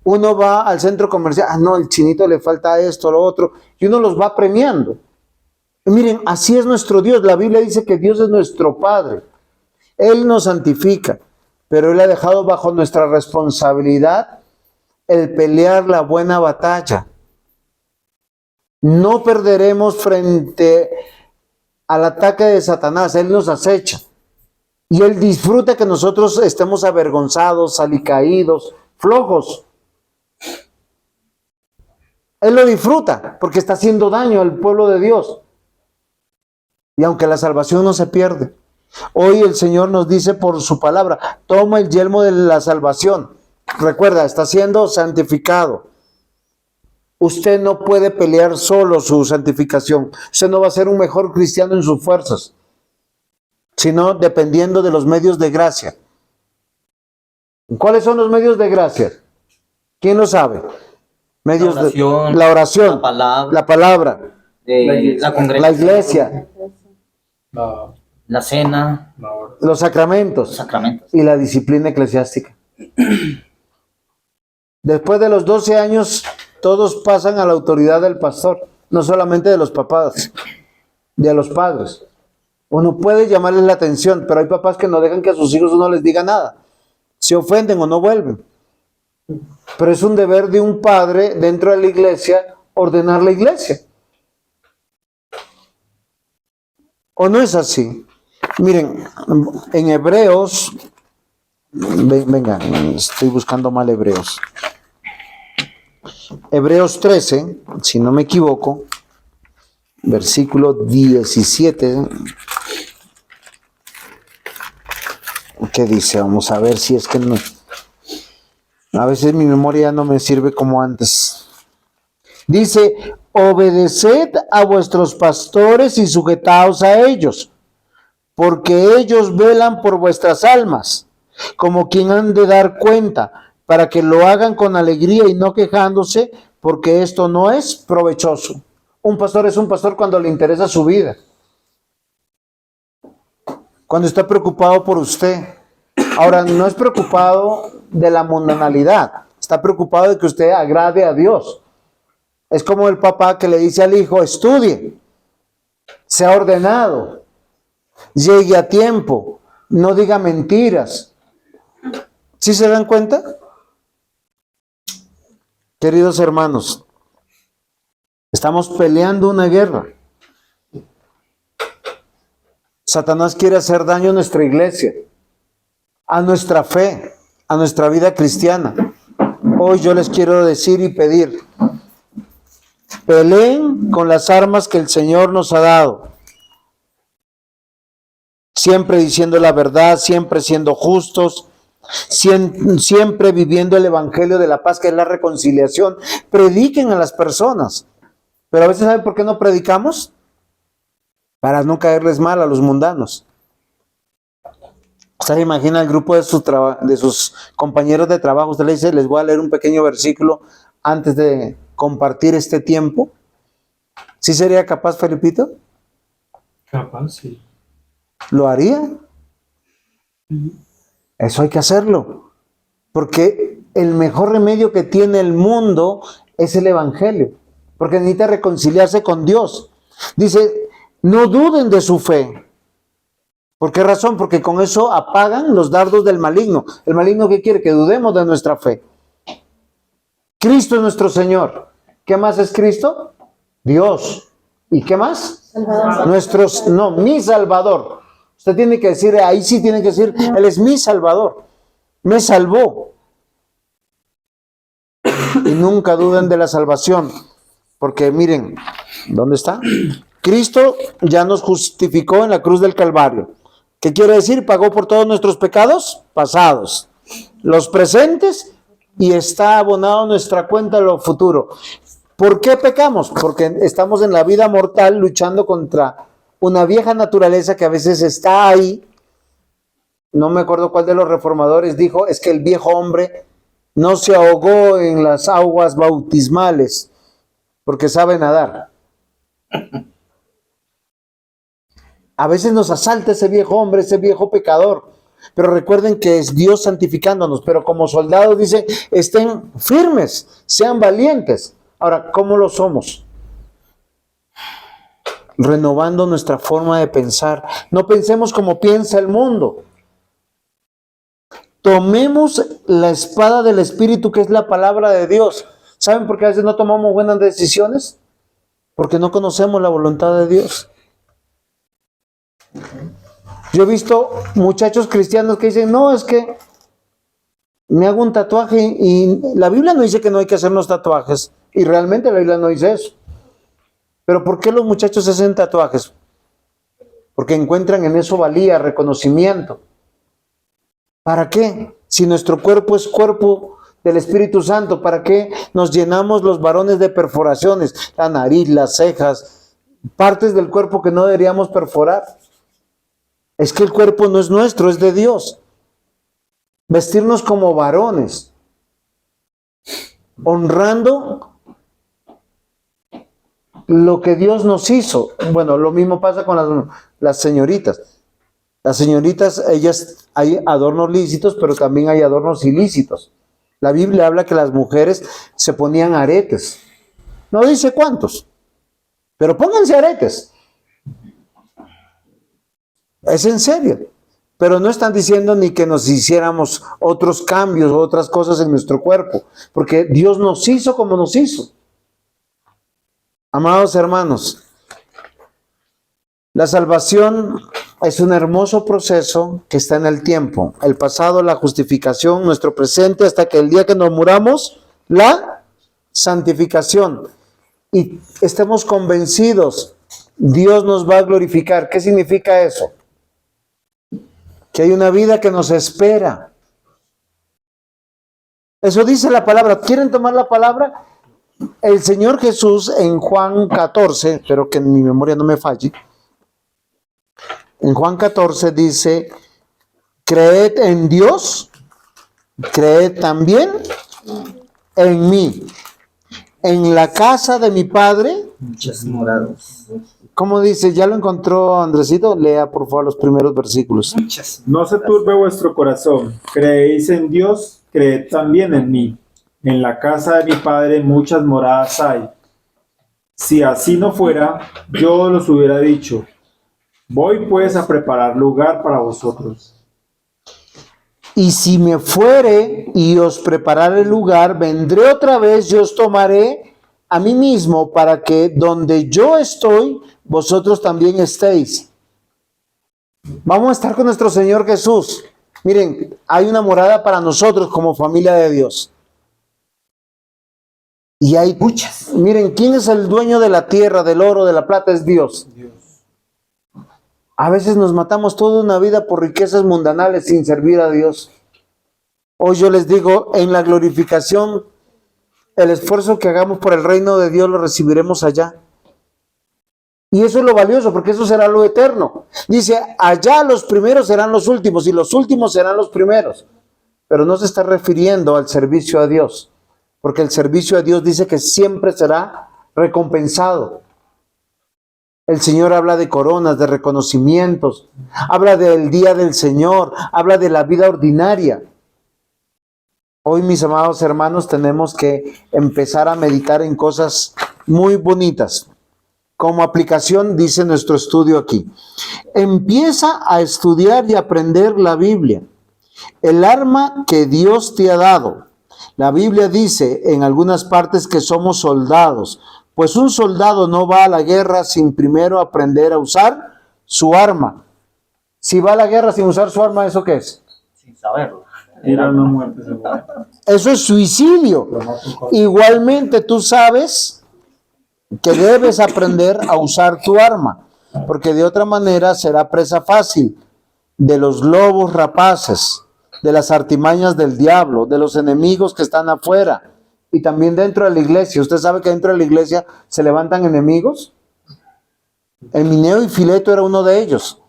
Uno va al centro comercial, ah no, el chinito le falta esto, lo otro, y uno los va premiando. Y miren, así es nuestro Dios. La Biblia dice que Dios es nuestro Padre. Él nos santifica, pero Él ha dejado bajo nuestra responsabilidad el pelear la buena batalla. No perderemos frente al ataque de Satanás. Él nos acecha. Y Él disfruta que nosotros estemos avergonzados, alicaídos, flojos. Él lo disfruta porque está haciendo daño al pueblo de Dios. Y aunque la salvación no se pierde. Hoy el Señor nos dice por su palabra, toma el yelmo de la salvación. Recuerda, está siendo santificado. Usted no puede pelear solo su santificación. Usted no va a ser un mejor cristiano en sus fuerzas, sino dependiendo de los medios de gracia. ¿Cuáles son los medios de gracia? ¿Quién lo sabe? Medios la oración, la palabra, la iglesia, la cena, los sacramentos y la disciplina eclesiástica. Después de los 12 años, todos pasan a la autoridad del pastor, no solamente de los papás, de los padres. Uno puede llamarles la atención, pero hay papás que no dejan que a sus hijos uno les diga nada. Se ofenden o no vuelven. Pero es un deber de un padre dentro de la iglesia ordenar la iglesia. ¿O no es así? Miren, en Hebreos, venga, estoy buscando mal Hebreos. Hebreos 13, si no me equivoco, versículo 17. ¿Qué dice? Vamos a ver si es que no. A veces mi memoria no me sirve como antes. Dice, obedeced a vuestros pastores y sujetaos a ellos, porque ellos velan por vuestras almas, como quien han de dar cuenta, para que lo hagan con alegría y no quejándose, porque esto no es provechoso. Un pastor es un pastor cuando le interesa su vida, cuando está preocupado por usted. Ahora, no es preocupado de la mundanalidad, está preocupado de que usted agrade a Dios. Es como el papá que le dice al hijo, estudie, sea ordenado, llegue a tiempo, no diga mentiras. ¿Sí se dan cuenta? Queridos hermanos, estamos peleando una guerra. Satanás quiere hacer daño a nuestra iglesia, a nuestra fe, a nuestra vida cristiana. Hoy yo les quiero decir y pedir, peleen con las armas que el Señor nos ha dado. Siempre diciendo la verdad, siempre siendo justos, siempre viviendo el evangelio de la paz, que es la reconciliación. Prediquen a las personas. Pero a veces, ¿saben por qué no predicamos? Para no caerles mal a los mundanos. Usted se imagina el grupo de sus compañeros de trabajo. Usted le dice, les voy a leer un pequeño versículo antes de compartir este tiempo. ¿Sí sería capaz, Felipito? Capaz, sí. ¿Lo haría? Eso hay que hacerlo. Porque el mejor remedio que tiene el mundo es el evangelio. Porque necesita reconciliarse con Dios. Dice, no duden de su fe. ¿Por qué razón? Porque con eso apagan los dardos del maligno. ¿El maligno qué quiere? Que dudemos de nuestra fe. Cristo es nuestro Señor. ¿Qué más es Cristo? Dios. ¿Y qué más? Salvador. Mi Salvador. Usted tiene que decir, ahí sí tiene que decir, Él es mi Salvador. Me salvó. Y nunca duden de la salvación. Porque miren, ¿dónde está? Cristo ya nos justificó en la cruz del Calvario. ¿Qué quiere decir? Pagó por todos nuestros pecados pasados, los presentes, y está abonado a nuestra cuenta lo futuro. ¿Por qué pecamos? Porque estamos en la vida mortal luchando contra una vieja naturaleza que a veces está ahí. No me acuerdo cuál de los reformadores dijo, es que el viejo hombre no se ahogó en las aguas bautismales porque sabe nadar. A veces nos asalta ese viejo hombre, ese viejo pecador. Pero recuerden que es Dios santificándonos. Pero como soldados dice, estén firmes, sean valientes. Ahora, ¿cómo lo somos? Renovando nuestra forma de pensar. No pensemos como piensa el mundo. Tomemos la espada del Espíritu, que es la palabra de Dios. ¿Saben por qué a veces no tomamos buenas decisiones? Porque no conocemos la voluntad de Dios. Yo he visto muchachos cristianos que dicen, no, es que me hago un tatuaje y la Biblia no dice que no hay que hacernos tatuajes. Y realmente la Biblia no dice eso. Pero ¿por qué los muchachos hacen tatuajes? Porque encuentran en eso valía, reconocimiento. ¿Para qué? Si nuestro cuerpo es cuerpo del Espíritu Santo, ¿para qué nos llenamos los varones de perforaciones? La nariz, las cejas, partes del cuerpo que no deberíamos perforar. Es que el cuerpo no es nuestro, es de Dios. Vestirnos como varones, honrando lo que Dios nos hizo. Bueno, lo mismo pasa con las señoritas. Las señoritas, ellas, hay adornos lícitos, pero también hay adornos ilícitos. La Biblia habla que las mujeres se ponían aretes. No dice cuántos, pero pónganse aretes. Es en serio. Pero no están diciendo ni que nos hiciéramos otros cambios o otras cosas en nuestro cuerpo, porque Dios nos hizo como nos hizo. Amados hermanos, la salvación es un hermoso proceso que está en el tiempo, el pasado, la justificación, nuestro presente, hasta que el día que nos muramos, la santificación. Y estemos convencidos, Dios nos va a glorificar. ¿Qué significa eso? Que hay una vida que nos espera. Eso dice la palabra. ¿Quieren tomar la palabra? El Señor Jesús en Juan 14, espero que mi memoria no me falle. En Juan 14 dice, creed en Dios, creed también en mí. En la casa de mi Padre, Muchas moradas. ¿cómo dice? ¿Ya lo encontró Andresito? Lea por favor los primeros versículos. Muchas. No se turbe vuestro corazón. Creéis en Dios, creed también en mí. En la casa de mi Padre muchas moradas hay. Si así no fuera, yo los hubiera dicho. Voy pues a preparar lugar para vosotros. Y si me fuere y os preparare lugar, vendré otra vez y os tomaré a mí mismo para que donde yo estoy, vosotros también estéis. Vamos a estar con nuestro Señor Jesús. Miren, hay una morada para nosotros como familia de Dios. Y hay muchas. Miren, ¿quién es el dueño de la tierra, del oro, de la plata? Es Dios. A veces nos matamos toda una vida por riquezas mundanales sin servir a Dios. Hoy yo les digo, en la glorificación, el esfuerzo que hagamos por el reino de Dios lo recibiremos allá. Y eso es lo valioso, porque eso será lo eterno. Dice, allá los primeros serán los últimos y los últimos serán los primeros. Pero no se está refiriendo al servicio a Dios, porque el servicio a Dios dice que siempre será recompensado. El Señor habla de coronas, de reconocimientos, habla del día del Señor, habla de la vida ordinaria. Hoy, mis amados hermanos, tenemos que empezar a meditar en cosas muy bonitas. Como aplicación, dice nuestro estudio aquí, empieza a estudiar y aprender la Biblia, el arma que Dios te ha dado. La Biblia dice en algunas partes que somos soldados, pues un soldado no va a la guerra sin primero aprender a usar su arma. Si va a la guerra sin usar su arma, ¿eso qué es? Sin saberlo. Ir a una muerte segura. Eso es suicidio. Igualmente tú sabes que debes aprender a usar tu arma, porque de otra manera será presa fácil de los lobos rapaces, de las artimañas del diablo, de los enemigos que están afuera. Y también dentro de la iglesia. ¿Usted sabe que dentro de la iglesia se levantan enemigos? Emineo y Fileto era uno de ellos.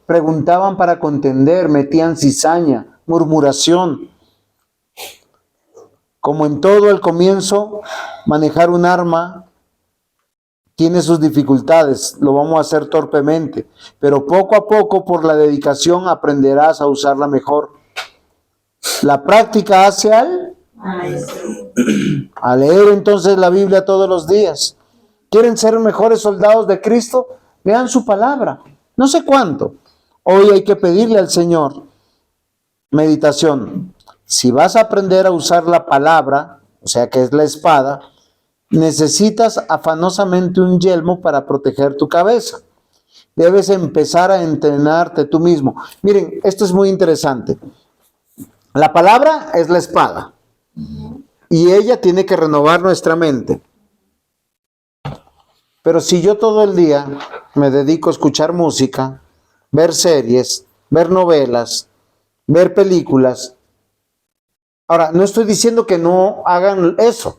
Preguntaban para contender, metían cizaña, murmuración. Como en todo al comienzo, manejar un arma tiene sus dificultades. Lo vamos a hacer torpemente. Pero poco a poco, por la dedicación, aprenderás a usarla mejor. La práctica hace a leer entonces la Biblia todos los días. ¿Quieren ser mejores soldados de Cristo? Lean su palabra. No sé cuánto. Hoy hay que pedirle al Señor. Meditación. Si vas a aprender a usar la palabra, o sea que es la espada, necesitas afanosamente un yelmo para proteger tu cabeza. Debes empezar a entrenarte tú mismo. Miren, esto es muy interesante. La palabra es la espada. Y ella tiene que renovar nuestra mente. Pero si yo todo el día me dedico a escuchar música, ver series, ver novelas, ver películas. Ahora, no estoy diciendo que no hagan eso.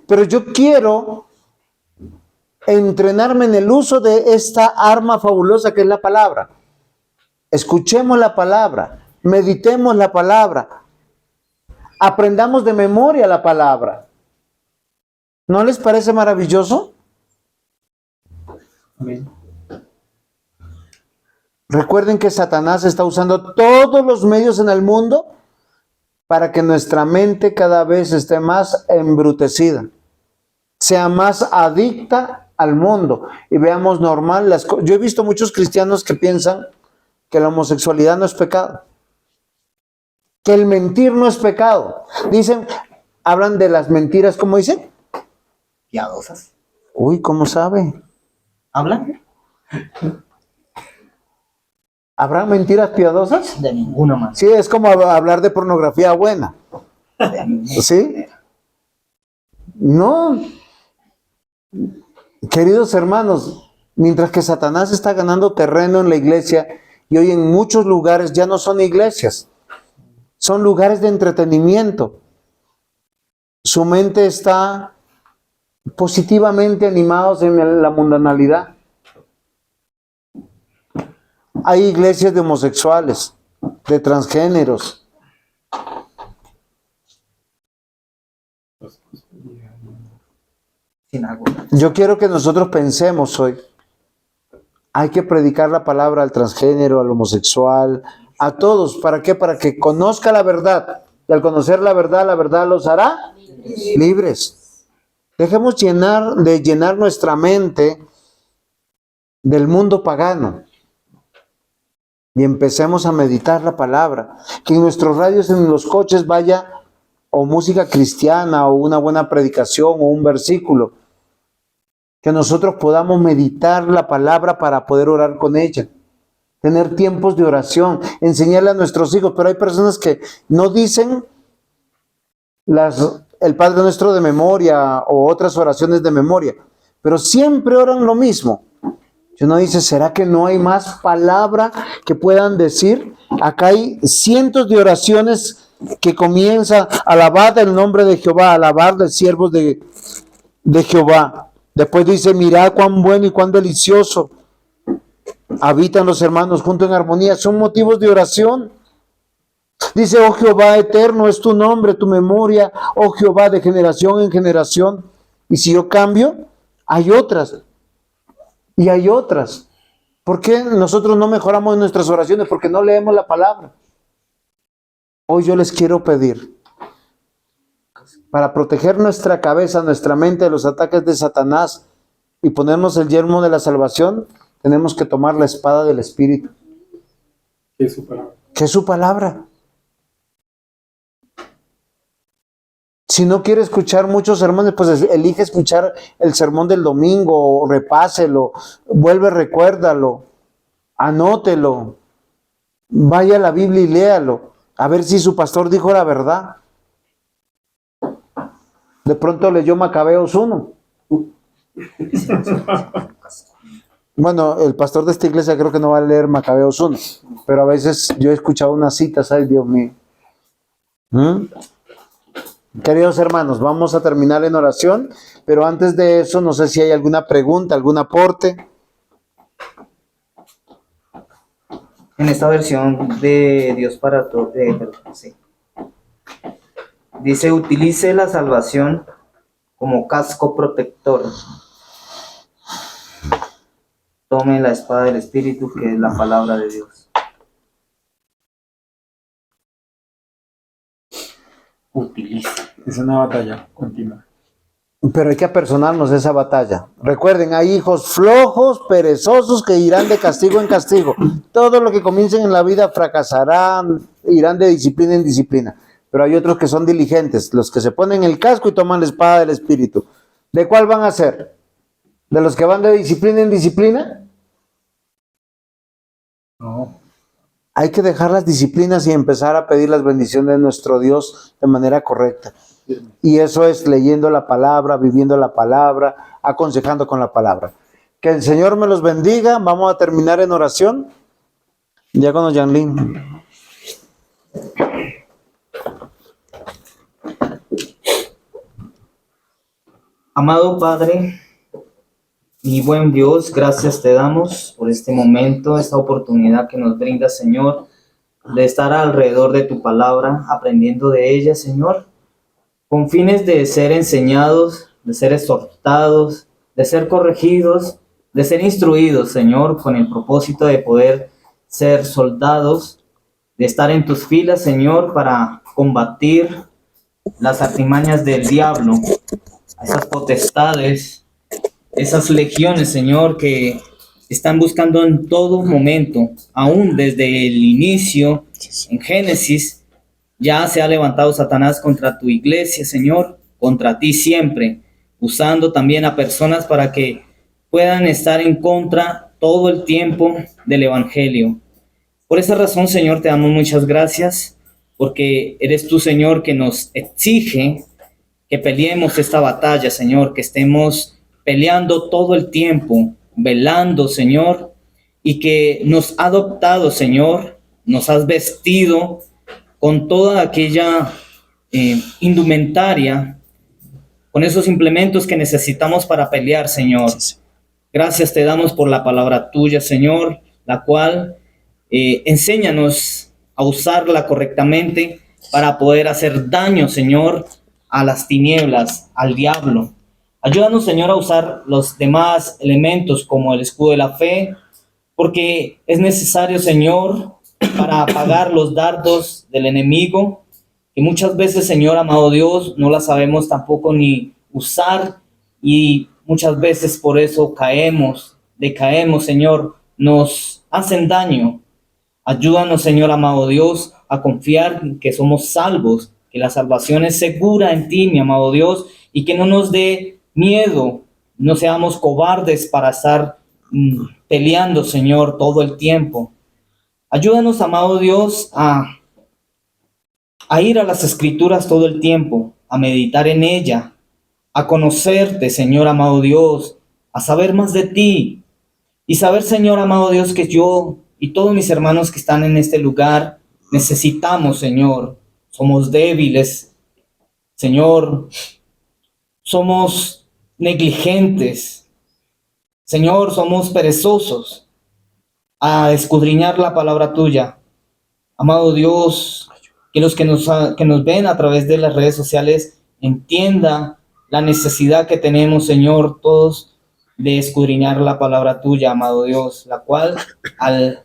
Pero yo quiero entrenarme en el uso de esta arma fabulosa que es la palabra. Escuchemos la palabra, meditemos la palabra. Aprendamos de memoria la palabra. ¿No les parece maravilloso? Amén. Recuerden que Satanás está usando todos los medios en el mundo para que nuestra mente cada vez esté más embrutecida, sea más adicta al mundo y veamos normal las cosas. Yo he visto muchos cristianos que piensan que la homosexualidad no es pecado, que el mentir no es pecado. Dicen, hablan de las mentiras, ¿cómo dicen? Piadosas. Uy, ¿cómo sabe? ¿Hablan? ¿Habrá mentiras piadosas? De ninguna manera. Sí, es como hablar de pornografía buena. De ninguna ¿Sí? manera. No. Queridos hermanos, mientras que Satanás está ganando terreno en la iglesia y hoy en muchos lugares ya no son iglesias, son lugares de entretenimiento. Su mente está positivamente animados en la mundanalidad. Hay iglesias de homosexuales, de transgéneros. Sinagoga. Yo quiero que nosotros pensemos hoy, hay que predicar la palabra al transgénero, al homosexual, a todos. ¿Para qué? Para que conozca la verdad. Y al conocer la verdad los hará libres. Dejemos de llenar nuestra mente del mundo pagano. Y empecemos a meditar la palabra. Que en nuestros radios, en los coches vaya o música cristiana o una buena predicación o un versículo. Que nosotros podamos meditar la palabra para poder orar con ella. Tener tiempos de oración, enseñarle a nuestros hijos. Pero hay personas que no dicen el Padre Nuestro de memoria o otras oraciones de memoria, pero siempre oran lo mismo. Y uno dice, ¿será que no hay más palabra que puedan decir? Acá hay cientos de oraciones que comienzan, alabad el nombre de Jehová, alabad los siervos de Jehová. Después dice, mirad cuán bueno y cuán delicioso habitan los hermanos juntos en armonía. Son motivos de oración. Dice, oh Jehová eterno es tu nombre, tu memoria, oh Jehová, de generación en generación. Y si yo cambio, hay otras. Y hay otras. ¿Por qué nosotros no mejoramos nuestras oraciones? Porque no leemos la palabra. Hoy yo les quiero pedir, para proteger nuestra cabeza, nuestra mente de los ataques de Satanás y ponernos el yelmo de la salvación, tenemos que tomar la espada del Espíritu. ¿Qué es su palabra? ¿Qué es su palabra? Si no quiere escuchar muchos sermones, pues elige escuchar el sermón del domingo, repáselo, vuelve, recuérdalo, anótelo, vaya a la Biblia y léalo, a ver si su pastor dijo la verdad. De pronto leyó Macabeos 1. Bueno, el pastor de esta iglesia creo que no va a leer Macabeos 1, pero a veces yo he escuchado unas citas, ay Dios mío. Queridos hermanos, vamos a terminar en oración, pero antes de eso, no sé si hay alguna pregunta, algún aporte. En esta versión de Dios para todos, sí. Dice, utilice la salvación como casco protector. Tome la espada del Espíritu, que es la palabra de Dios. Utilice. Es una batalla continua. Pero hay que apersonarnos de esa batalla. Recuerden, hay hijos flojos, perezosos, que irán de castigo en castigo. Todo lo que comiencen en la vida fracasarán, irán de disciplina en disciplina. Pero hay otros que son diligentes, los que se ponen el casco y toman la espada del Espíritu. ¿De cuál van a ser? ¿De los que van de disciplina en disciplina? No. Hay que dejar las disciplinas y empezar a pedir las bendiciones de nuestro Dios de manera correcta. Y eso es leyendo la palabra, viviendo la palabra, aconsejando con la palabra. Que el Señor me los bendiga. Vamos a terminar en oración. Diácono Yanlin. Amado Padre y buen Dios, gracias te damos por este momento, esta oportunidad que nos brinda, Señor, de estar alrededor de tu palabra, aprendiendo de ella, Señor, con fines de ser enseñados, de ser exhortados, de ser corregidos, de ser instruidos, Señor, con el propósito de poder ser soldados, de estar en tus filas, Señor, para combatir las artimañas del diablo, esas potestades esas legiones, Señor, que están buscando en todo momento, aún desde el inicio, en Génesis, ya se ha levantado Satanás contra tu iglesia, Señor, contra ti siempre, usando también a personas para que puedan estar en contra todo el tiempo del Evangelio. Por esa razón, Señor, te damos muchas gracias, porque eres tú, Señor, que nos exige que peleemos esta batalla, Señor, que estemos peleando todo el tiempo, velando, Señor, y que nos ha adoptado, Señor, nos has vestido con toda aquella indumentaria, con esos implementos que necesitamos para pelear, Señor. Gracias te damos por la palabra tuya, Señor, la cual enséñanos a usarla correctamente para poder hacer daño, Señor, a las tinieblas, al diablo. Ayúdanos, Señor, a usar los demás elementos como el escudo de la fe, porque es necesario, Señor, para apagar los dardos del enemigo, que muchas veces, Señor, amado Dios, no la sabemos tampoco ni usar, y muchas veces por eso decaemos, Señor, nos hacen daño. Ayúdanos, Señor, amado Dios, a confiar que somos salvos, que la salvación es segura en ti, mi amado Dios, y que no nos dé miedo, no seamos cobardes para estar peleando, Señor, todo el tiempo. Ayúdanos, amado Dios, a ir a las Escrituras todo el tiempo, a meditar en ella, a conocerte, Señor, amado Dios, a saber más de ti, y saber, Señor, amado Dios, que yo y todos mis hermanos que están en este lugar necesitamos, Señor, somos débiles, Señor, somos negligentes, Señor, somos perezosos a escudriñar la palabra tuya. Amado Dios, que los que nos ven a través de las redes sociales entiendan la necesidad que tenemos, Señor, todos de escudriñar la palabra tuya, amado Dios, la cual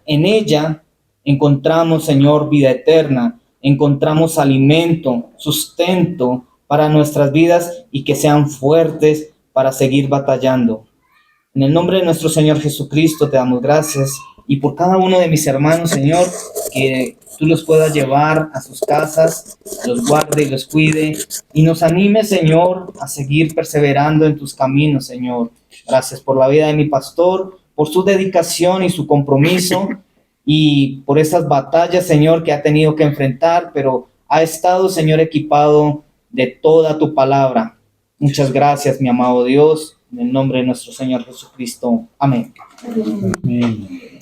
en ella encontramos, Señor, vida eterna, encontramos alimento, sustento para nuestras vidas y que sean fuertes para seguir batallando. En el nombre de nuestro Señor Jesucristo te damos gracias, y por cada uno de mis hermanos, Señor, que tú los puedas llevar a sus casas, los guarde y los cuide, y nos anime, Señor, a seguir perseverando en tus caminos, Señor. Gracias por la vida de mi pastor, por su dedicación y su compromiso, y por esas batallas, Señor, que ha tenido que enfrentar, pero ha estado, Señor, equipado de toda tu palabra. Muchas gracias, mi amado Dios, en el nombre de nuestro Señor Jesucristo. Amén. Amén.